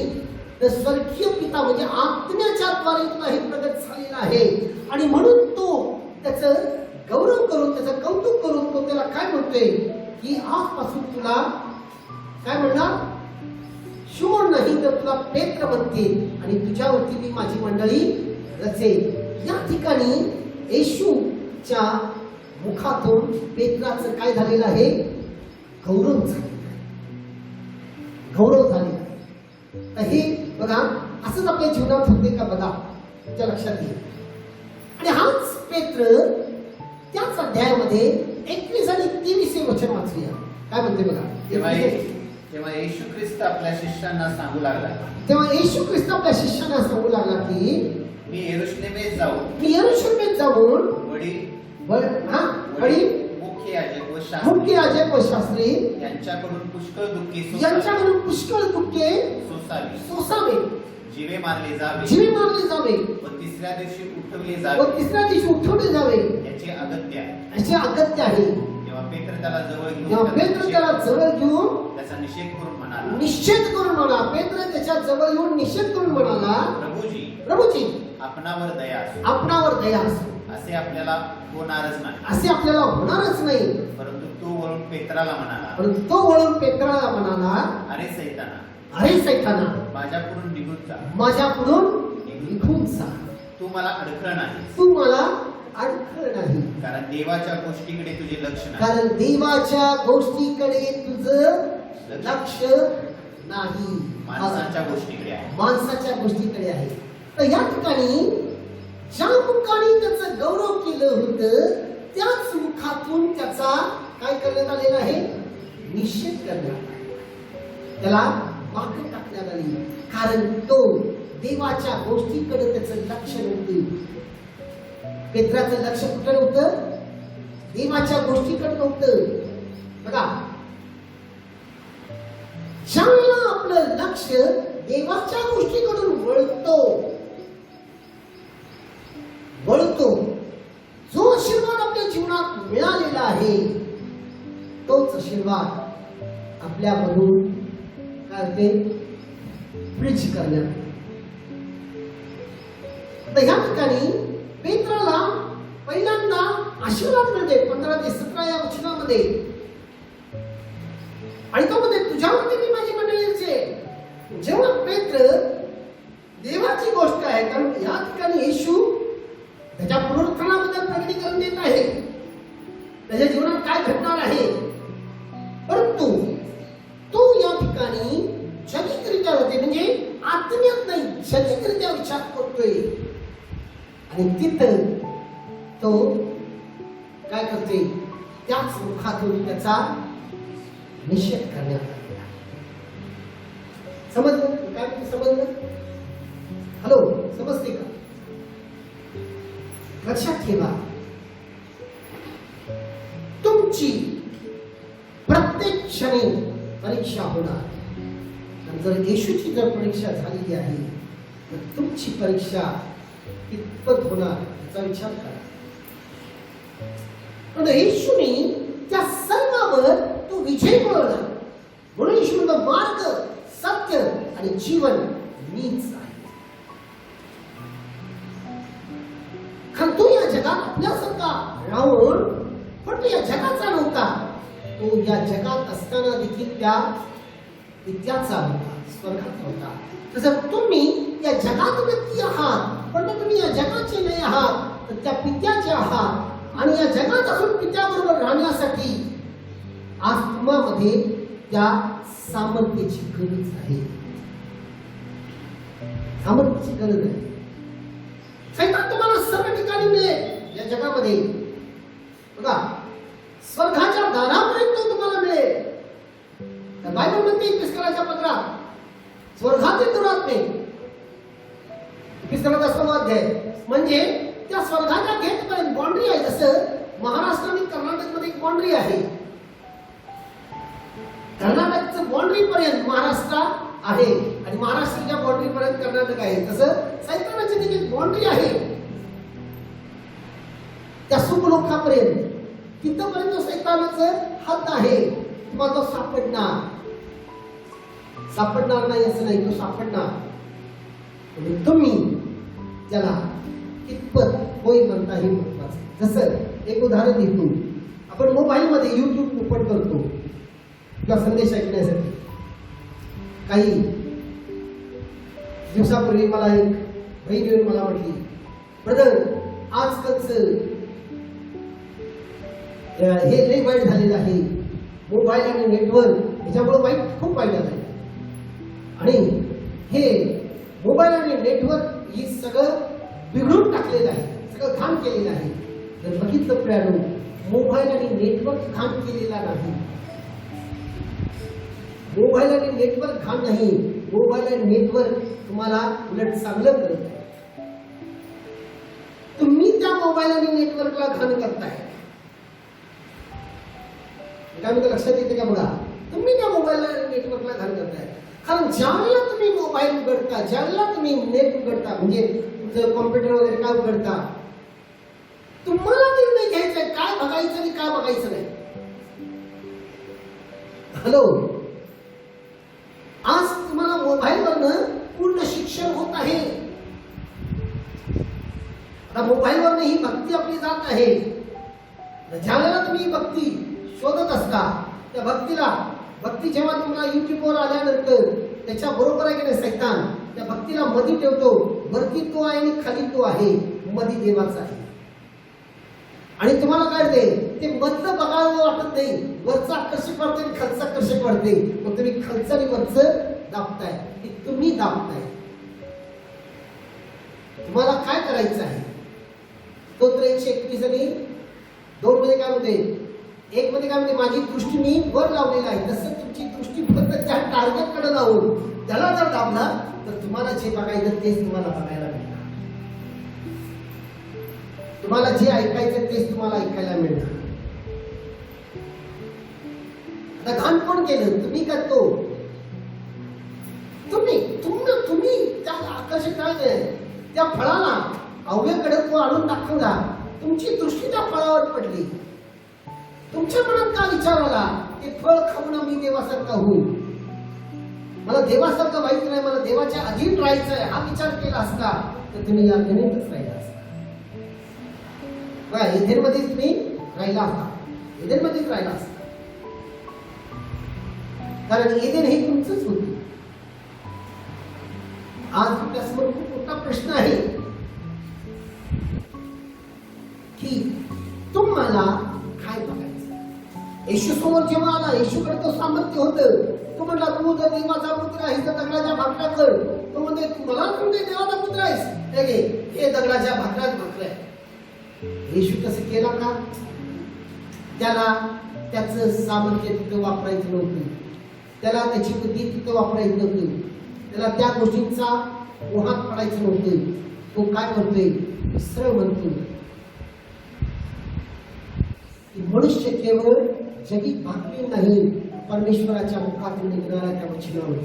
तर स्वर्गीय पिता म्हणजे आत्म्याच्या द्वारे तुला हे प्रगट झालेलं आहे. आणि म्हणून तो त्याचं गौरव करून, त्याचं कौतुक करून तो त्याला काय म्हणतोय की आजपासून तुला काय म्हणणार? शिमोन नाही तर तुला पेत्र म्हणतील आणि तुझ्यावरती मी माझी मंडळी रचेल. या ठिकाणी येशूच्या मुखातून पेत्राचं काय झालेलं आहे? गौरव झालेला आहे. गौरव झालेला आहे. तर हे बघा, असंच आपल्या जीवनात होते का बघा, तुमच्या लक्षात येईल. आणि हाच पेत्र त्याच अध्यायामध्ये 21 आणि 23 वचन वाचूया. काय म्हणते बघा. तेव्हा येशू ख्रिस्त आपल्या शिष्यांना सांगू लागला की मी यरूशलेमेत जाऊन मुख्य याजक व शास्त्री यांच्याकडून पुष्कळ दुःखे सोसावे, जीवे मारले जावे व तिसऱ्या दिवशी उठवले जावे याचे अगत्य आहे. तेव्हा पेत्र त्याला जवळ घेऊन त्याचा निषेध करून म्हणा. पेत्र त्याच्या जवळ येऊन निषेध करून म्हणाला, प्रभूजी आपणावर दया असो. असे आपल्याला होणारच नाही. परंतु तो वळून पेत्राला म्हणाला, अरे सैताना, माझ्याकडून निघून जा. तू मला अडखळ नाही. कारण देवाच्या गोष्टीकडे तुझे लक्ष नाही, माणसाच्या गोष्टीकडे आहे. तर या ठिकाणी ज्या मुखाने त्याचं गौरव केलं होतं त्याच मुखातून त्याचा काय करण्यात आलेला आहे, निषेध करण्यात आला, त्याला मागे टाकण्यात आली. कारण तो देवाच्या गोष्टीकडे त्याचं लक्ष नव्हतं. पेत्राचं लक्ष कुठं नव्हतं, देवाच्या गोष्टीकडे नव्हतं. बघा, ज्यावेळेला आपलं लक्ष देवाच्या गोष्टीकडून वळतो, जो आशीर्वाद आपल्या जीवनात मिळालेला आहे तोच आशीर्वाद आपल्यामधून काय ते ब्रिज करण्यात. आता या ठिकाणी पेत्राला पहिल्यांदा आशीर्वाद मिळते 15 ते 17 या वचनामध्ये. आणि तो म्हणते तुझ्यावरती मी माझी मंडळीचे. जेव्हा पेत्र देवाची गोष्ट आहे, कारण या ठिकाणी येशू त्याच्या पुनरुत्थानाबद्दल प्रकटीकरण देत आहे, त्याच्या जीवनात काय घडणार आहे. परंतु तो या ठिकाणी जनिकरित्या होते, म्हणजे आत्म्यात नाही, जनिकरित्या विचार करतोय. आणि तिथं तो काय करते, त्याच मुखातून त्याचा निषेध करण्यात आलेला. समजलं काय समजलं? हॅलो, समजते का? लक्षात ठेवा, तुमची प्रत्येक क्षणी परीक्षा होणार. जर येशूची जर परीक्षा झालेली आहे तर तुमची परीक्षा कितपत होणार याचा विचार करा. पण येशूने त्या सर्वावर तो विजय मिळवला. म्हणून येशू म्हणतो मार्ग, सत्य आणि जीवन मीच आहे. कारण तो या जगात आपल्यासारखा राहून पण तो या जगाचा नव्हता. तो या जगात असताना देखील त्या पित्याचा होता, स्वर्गात होता. तसं तुम्ही या जगात व्यक्ती आहात, पण तुम्ही या जगाचे नाही आहात, तर त्या पित्याचे आहात. आणि या जगात असून पित्याबरोबर राहण्यासाठी आत्मामध्ये त्या सामर्थ्याची गरज आहे. सामर्थ्याची गरज आहे. सैतान तुम्हाला सर्व ठिकाणी मिळेल या जगामध्ये. बघा, स्वर्गाच्या दारापर्यंत तुम्हाला मिळेल. बायबल म्हणते 21 पत्रात स्वर्गातील दुरात्मे, 21 अध्याय, म्हणजे त्या स्वर्गाच्या गेट पर्यंत बाउंड्री आहे. जसं महाराष्ट्र आणि कर्नाटक मध्ये एक बाउंड्री आहे, कर्नाटकचं बाउंड्री पर्यंत महाराष्ट्र आहे आणि महाराष्ट्राच्या बाउंड्री पर्यंत कर्नाटक आहे. तसं सैतानाची देखील बाउंड्री आहे त्या सुखलोकापर्यंत. तिथपर्यंत सैतानाचं हद्द आहे. तुम्हाला तो सापडणार नाही असं नाही, तो सापडणार. तुम्ही त्याला कितपत होय म्हणता हे महत्वाचं. जसं एक उदाहरण देतो, आपण मोबाईल मध्ये YouTube ओपन करतो किंवा संदेश ऐकण्यासाठी. काही दिवसापूर्वी मला एक बहीण येऊन मला म्हटली, ब्रदर आजकालचं हे लई वाईट झालेलं आहे, मोबाईल आणि नेटवर्क याच्यामुळे खूप वाईट झालं. आणि हे मोबाईल आणि नेटवर्क ही सगळं बिघडून टाकलेलं आहे, सगळं घाण केलेलं आहे. जर बघितलं प्रियानो, मोबाईल आणि नेटवर्क घाण केलेला नाही. मोबाईल आणि नेटवर्क घाण नाही. मोबाईल आणि नेटवर्क तुम्हाला उलट चांगलं करत आहे. तुम्ही त्या मोबाईल आणि नेटवर्कला घाण करताय. काय म्हणतो लक्षात येते का? बघा, तुम्ही त्या मोबाईल आणि नेटवर्कला घाण करताय. कारण ज्यावेळेला तुम्ही मोबाईल उघडता, ज्यावेळेला तुम्ही नेट उघडता, म्हणजे तुमचं कॉम्प्युटर वगैरे काय उघडता, तुम्हाला निर्णय घ्यायचा आहे काय बघायचं आणि काय बघायचं नाही. हॅलो, आज तुम्हाला मोबाईलवरनं पूर्ण शिक्षण होत आहे. आता मोबाईलवरनं ही भक्ती आपली जात आहे. ज्यावेळेला तुम्ही भक्ती शोधत असता, त्या भक्ती जेव्हा तुम्हाला युट्यूबवर आल्यानंतर त्याच्या बरोबर आहे की नाही, सैतान त्या भक्तीला मधी ठेवतो. वरती तो आहे आणि खाली तो आहे, मधी देवाचा आहे. आणि तुम्हाला काय ते मधलं बघायला वाटत नाही, वरचं आकर्षक वाटते आणि खालचं आकर्षक वाटते. मग तुम्ही खालचं आणि वरचं दाबताय, की तुम्ही दाबताय. तुम्हाला काय करायचं आहे? स्तोत्र 121 आणि 2 मध्ये काय म्हणते, 1 मध्ये काय म्हणते, माझी दृष्टी मी वर लावलेली आहे. तसं तुमची दृष्टी फक्त त्या टार्गेट कडे लावून त्याला जर दाबला तर तुम्हाला जे बघायचं तेच तुम्हाला बघायला मिळणार. तुम्हाला जे ऐकायचं तेच तुम्हाला ऐकायला मिळणार. आता घाण कोण केलं, तुम्ही का तो? तुम्ही तुम्ही त्याला आकर्षित काय त्या फळाला अवघ्याकडे तो आणून दाखवला. तुमची दृष्टी त्या फळावर पडली. तुमच्या मनात का विचार आला, ते फळ खाऊन मी देवासारखा होऊ, मला देवासारखं व्हायचं नाही, मला देवाच्या अधीन राहायचं आहे, हा विचार केला असता तर तुम्ही या गणितच राहिला असता. बघा, एदेनमध्येच तुम्ही राहिला असता, एदेनमध्येच राहिला असता. कारण एदेन हे तुमचंच होतं. आज आपल्यासमोर खूप मोठा प्रश्न आहे की तुम्हाला काय बघायचं. येशू समोर जेव्हा आला, येशूकडे तो सामर्थ्य होतं. तो म्हटला, तू जर देवाचा पुत्र आहेस तर दगडाच्या भाकऱ्या कर. तो म्हणते, तू मला म्हणते देवाचा पुत्र आहेस, हे दगडाच्या भाकऱ्यात भाकऱ्या. येशू तसं केला का? त्याला त्याचं सामर्थ्य तिथं वापरायचं नव्हतं, त्याला त्याची बुद्धी तिथं वापरायची नव्हती, त्याला त्या गोष्टींचा मोहात पडायचं नव्हतं. तो काय करतोय, सरळ म्हणतो, मनुष्य केवळ जगीत भाकरी नाही, परमेश्वराच्या मुखातून निघणाऱ्या त्या वचनावर.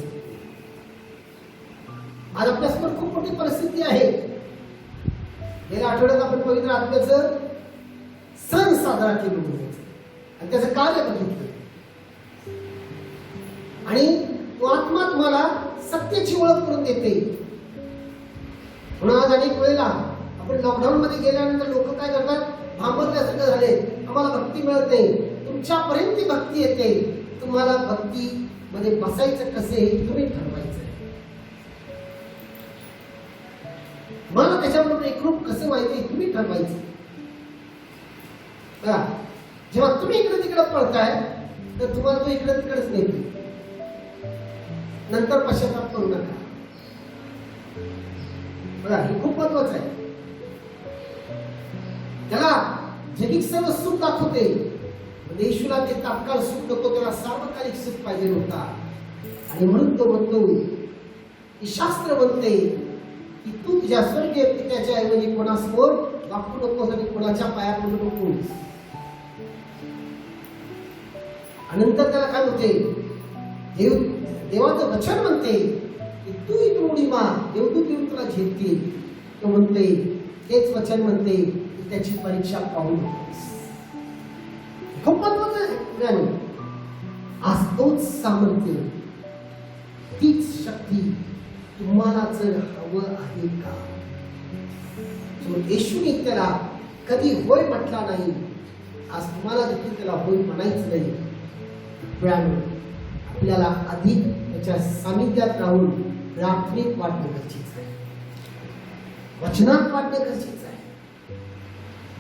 आज आपल्यासमोर खूप मोठी परिस्थिती आहे. गेल्या आठवड्यात आपण पवित्र आत्म्याचं सण साजरा केला आणि त्याचं कार्य बघितलं. आणि तो आत्मा तुम्हाला सत्याची ओळख करून देते. म्हणून आज अनेक वेळेला आपण लॉकडाऊन मध्ये गेल्यानंतर लोक काय करतात, भांबरल्यासारखं झाले, आम्हाला भक्ती मिळत नाही. तुमच्यापर्यंत ती भक्ती येते. तुम्हाला भक्ती मध्ये बसायचं कसे हे तुम्ही ठरवायचं. मला त्याच्याबरोबर एकरूप कसं व्हायचं तुम्ही ठरवायचं. बघा, जेव्हा तुम्ही इकडे तिकडे पळताय तर तुम्हाला तो इकडे तिकडेच नेतो. नंतर पश्चाताप करू नका. बघा, हे खूप महत्वाचं आहे. त्याला जगिक सर्व सुख दाखवते, येशूला ते तात्काळ सुख नको, त्याला सार्वकालिक सुख पाहिजे होता. आणि म्हणून तो म्हणतो की शास्त्र म्हणते की तू तुझ्या स्वर्गीय पित्याच्या ऐवजी कोणासमोर वाकू नकोस आणि कोणाच्या पाया पडू नकोस. नंतर त्याला काय म्हणते, देवाचं वचन म्हणते की तू इकडून उडी मार, देवदूत येऊन तुला झेपतील. तो म्हणते, तेच वचन म्हणते की त्याची परीक्षा पाहू नकोस. खूप महत्वाचं आहे. आज तोच सामर्थ्य, तीच शक्ती तुम्हाला जर हवं आहे का? जो येशूने त्याला कधी होय म्हटला नाही, आज तुम्हाला देखील त्याला होय म्हणायचं नाही. आपल्याला अधिक त्याच्या सानिध्यात राहून प्रार्थनेत वाढणं गरजेचं आहे, वचनात वाढणं गरजेचं आहे.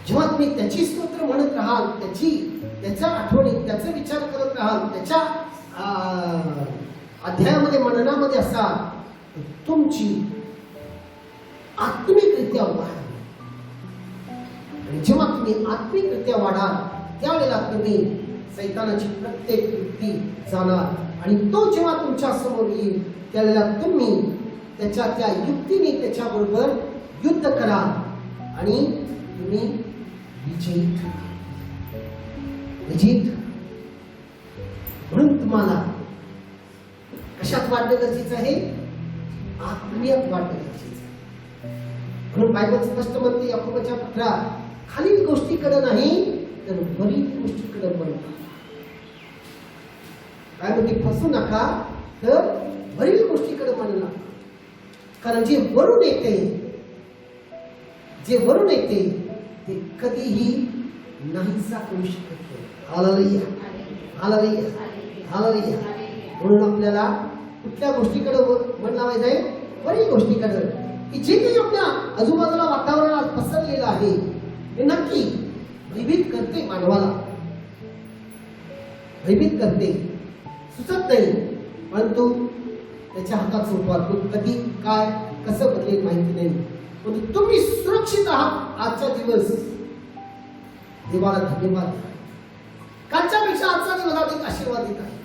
जेव्हा तुम्ही त्याची स्तोत्र म्हणत राहाल, त्याच्या आठवणीत त्याचा विचार करत राहाल, त्याच्या अध्यायामध्ये मननामध्ये असाल, तुमची आत्मिकरित्या वाढ. आणि जेव्हा तुम्ही आत्मिकरित्या वाढाल त्यावेळेला तुम्ही सैतानाची प्रत्येक युक्ती जाणार. आणि तो जेव्हा तुमच्या समोर येईल त्यावेळेला तुम्ही त्याच्या त्या युक्तीने त्याच्याबरोबर युद्ध कराल आणि तुम्ही विजयी ठराल. म्हणून तुम्हाला कशात वाढणं गरजेचं आहे? आत्मीयात वाढणं गरजेचं आहे. म्हणून बायबल स्पष्ट म्हणते याकोबाच्या पत्रात, खालील गोष्टीकडे नाही तर वरील गोष्टीकडे वळा. काय म्हणते, फसू नका तर वरील गोष्टीकडे वळू नका. कारण जे वरून येते ते कधीही नाहीसा करू शकत नाही. हालेलुया, हालेलुया, हालेलुया. म्हणून आपल्याला कुठल्या गोष्टीकडे मन लावायचं आहे? वरील गोष्टीकडे. की जे काही आपल्या आजूबाजूला वातावरणात पसरलेलं आहे हे नक्की भयभीत करते, मानवाला भयभीत करते, सुचत नाही. परंतु त्याच्या हातात सोपवा. तो कधी काय कसं बदलेल माहिती नाही. पण तुम्ही सुरक्षित आहात आजचा दिवस. देवाला धन्यवाद द्या. कालच्यापेक्षा आजचा दिवस अधिक आशीर्वादित आहे.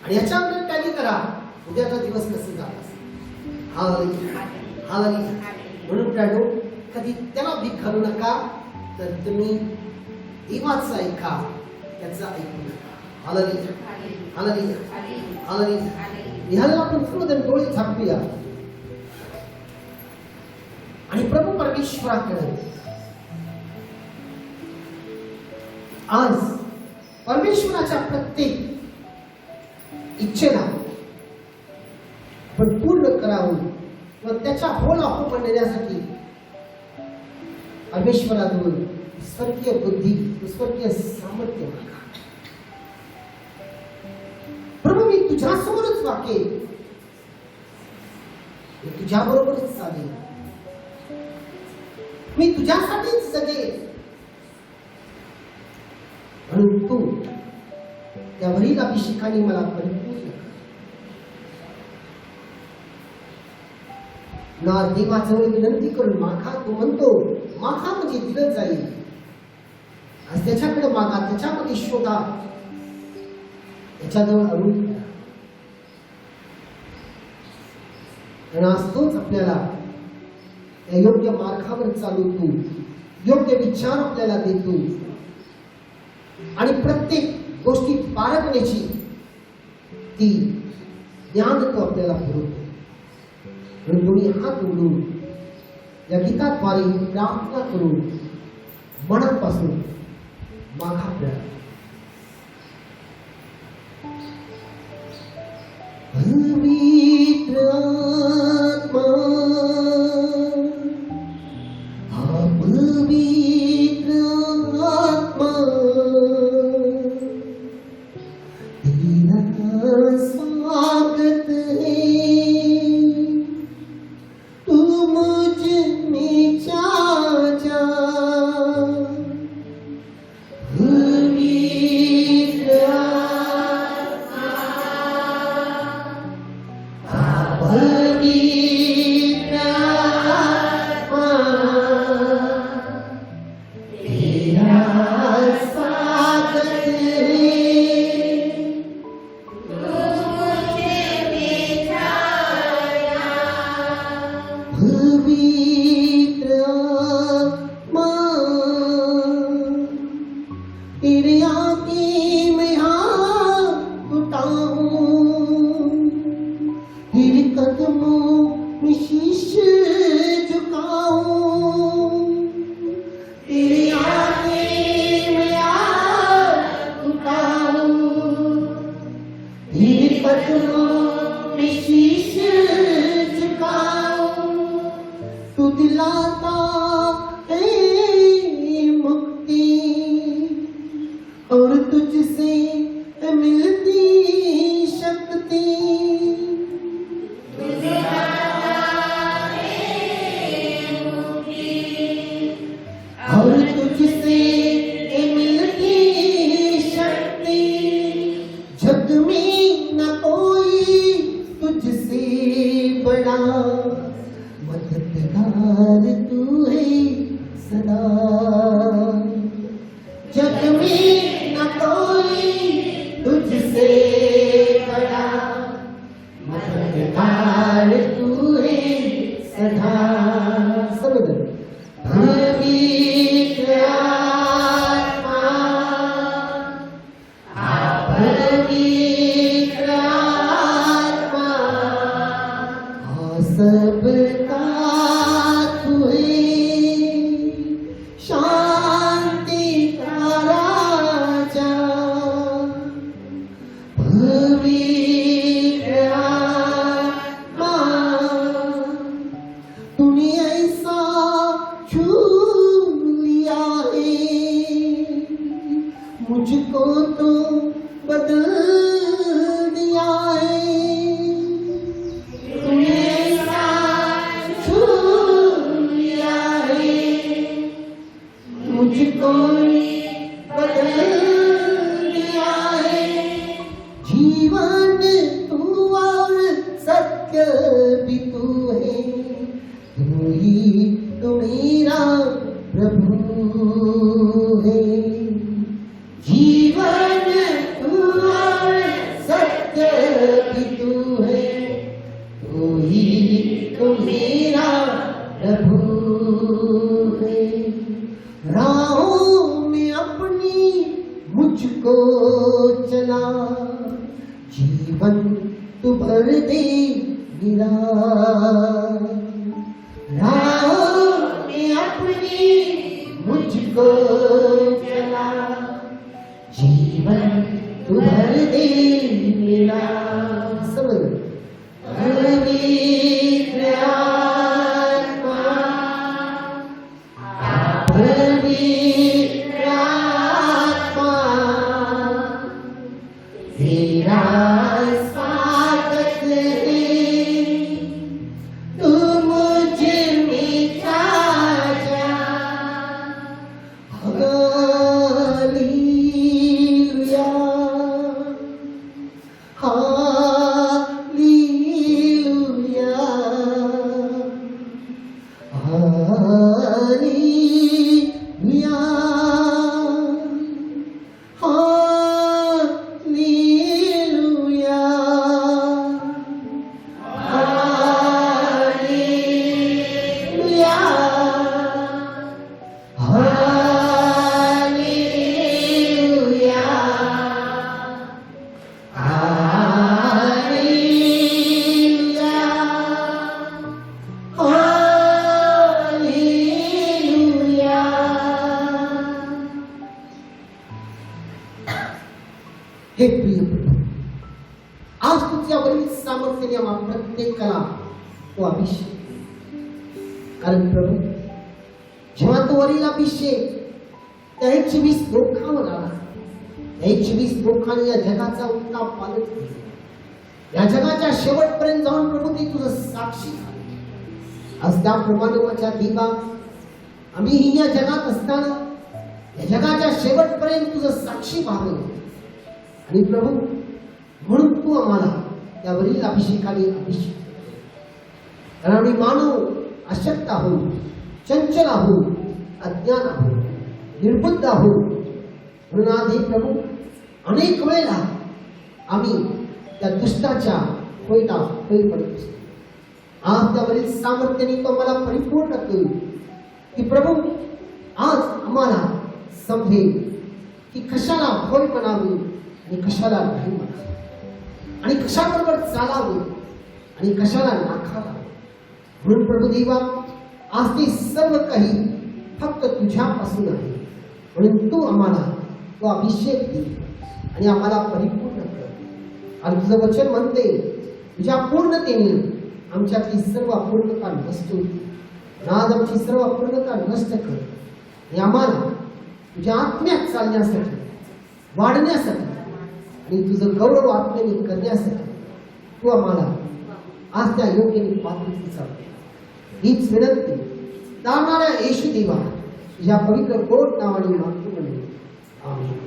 आणि याच्यावर टॅली करा उद्याचा दिवस कसं झाला असेल. हालेलुया. म्हणून प्यानो कधी त्याला भीक घालू नका. तर तुम्ही देवाचं ऐका, त्याचं ऐकू नका. हालेलुया. हालेलुया. हालेलुया. ह्याला आपण सर्वजण डोळे झाकूया आणि प्रभू परमेश्वराकडे आज परमेश्वराच्या प्रत्येक इच्छेला आपण पूर्ण करावं व त्याच्या होला हो देण्यासाठी परमेश्वराजवळ स्वर्गीय बुद्धी, स्वर्गीय सामर्थ्य मागा. प्रभू मी तुझ्यासमोरच वाकेल, मी तुझ्याबरोबरच चालेल, मी तुझ्यासाठीच जगेल. म्हणून तू त्यावरील अभिषेकाने मला परिपूर्ण कर. ना देवाजवळ विनंती करून मागा. तो म्हणतो मागा म्हणजे दिलं जाईल. आज त्याच्याकडे मागा, त्याच्यामध्ये शोधा, त्याच्याजवळ अडून करा. आणि आज तोच आपल्याला त्या योग्य मार्गावर चालवतो, योग्य विचार आपल्याला देतो आणि प्रत्येक गोष्टीत बाळगण्याची ती ज्ञान तो आपल्याला पुरवतो. म्हणून तुम्ही हात उघडून या गीताद्वारे प्रार्थना करून मनापासून मागा प्रयत्न. पवित्र आत्मा, हा पवित्र आत्मा तेरा स्वागत है. तू मुझ में जा जा. पवित्र पवित्र आत्मा तेरा स्वागत है. पवित्र आत्मा तेरे आगे मैं हाथ उठाऊं, तेरे कदमों में शीश झुकाऊं. तेरे आगे मैं हाथ उठाऊं, तेरे कदमों में शीश झुकाऊं. तू दिलाता है मुक्ति और तुझसे मिलती शक्ति. और तुझसे मिलती शक्ति. जग में न कोई तुझसे बड़ा, मददगार तू है सदा. जग में न कोई तुझसे बड़ा, मददगार तू है सदा. सर्वजन पवित्र आत्मा, पवित्र आत्मा सबका तू है. शांति का राजा. पवित्र आत्मा तूने ऐसा छू लिया है, मुझको तो बदल दिया है. तूने ऐसा छू लिया है, मुझको बदल दिया है. जीवन तू और सत्य भी तू है. तू ही तो मेरा प्रभु तुम्हेरा प्रभु है। राहों में अपनी मुझको चला, जीवन तू भर दे मेरा। राहों में अपनी मुझको चला, जीवन तू भर दे मेरा। समझ पवित्र आत्मा, पवित्र आत्मा, तेरा स्वागत है। तू मुझ में छा जा। हालेलुया, हालेलुया, हालेलुया, हालेलुया, हालेलुया, हालेलुया, हालेलुया, हालेलुया। हे प्रिय प्रभू, आज तुझ्यावरील सामर्थ्याने आम्हा प्रत्येकाला तो अभिषेक दे. कारण प्रभू, जेव्हा तो वरील अभिषेक त्या 120 लोकांवर आला, त्या 120 लोकांनी या जगाचा उत्ताप पालट केला. या जगाच्या शेवटपर्यंत जाऊन प्रभू ते तुझं साक्षी झाले. आज त्याप्रमाणे माझ्या देवा, आम्ही या जगात असताना या जगाच्या शेवटपर्यंत तुझं साक्षी व्हावं. आणि प्रभू, म्हणून तू आम्हाला त्यावरील अभिषेकाने अभिषेक कर. कारण आम्ही मानव अशक्त आहोत, चंचल आहोत, अज्ञान आहोत, निर्बुद्ध आहोत. म्हणून आज हे प्रभू, अनेक वेळेला आम्ही त्या दुष्टाच्या होईला होई पडत असतो. आज त्यावरील सामर्थ्याने तो आम्हाला परिपूर्ण कर की प्रभू, आज आम्हाला समजेल की कशाला होय म्हणावे आणि कशाला नाही म्हणावे, आणि कशाबरोबर चालावे आणि कशाला नाकारावे. म्हणून प्रभू देवा, आज ते सर्व काही फक्त तुझ्यापासून आहे. म्हणून तू आम्हाला तो अभिषेक दे आणि आम्हाला परिपूर्ण कर. आणि तुझं वचन म्हणते, तुझ्या पूर्णतेने आमच्यातली सर्व अपूर्णता नष्ट होती. आज आमची सर्व अपूर्णता नष्ट कर आणि आम्हाला तुझ्या आत्म्यात चालण्यासाठी, वाढण्यासाठी आणि तुझं गौरव आत्म्याने करण्यासाठी तू आम्हाला आज त्या योग्य पात्रतेचा हीच विनंती दावणाऱ्या येशू देवा तुझ्या पवित्र गोड नावाने मागतो. आमेन,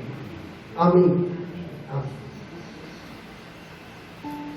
आमेन, आमेन.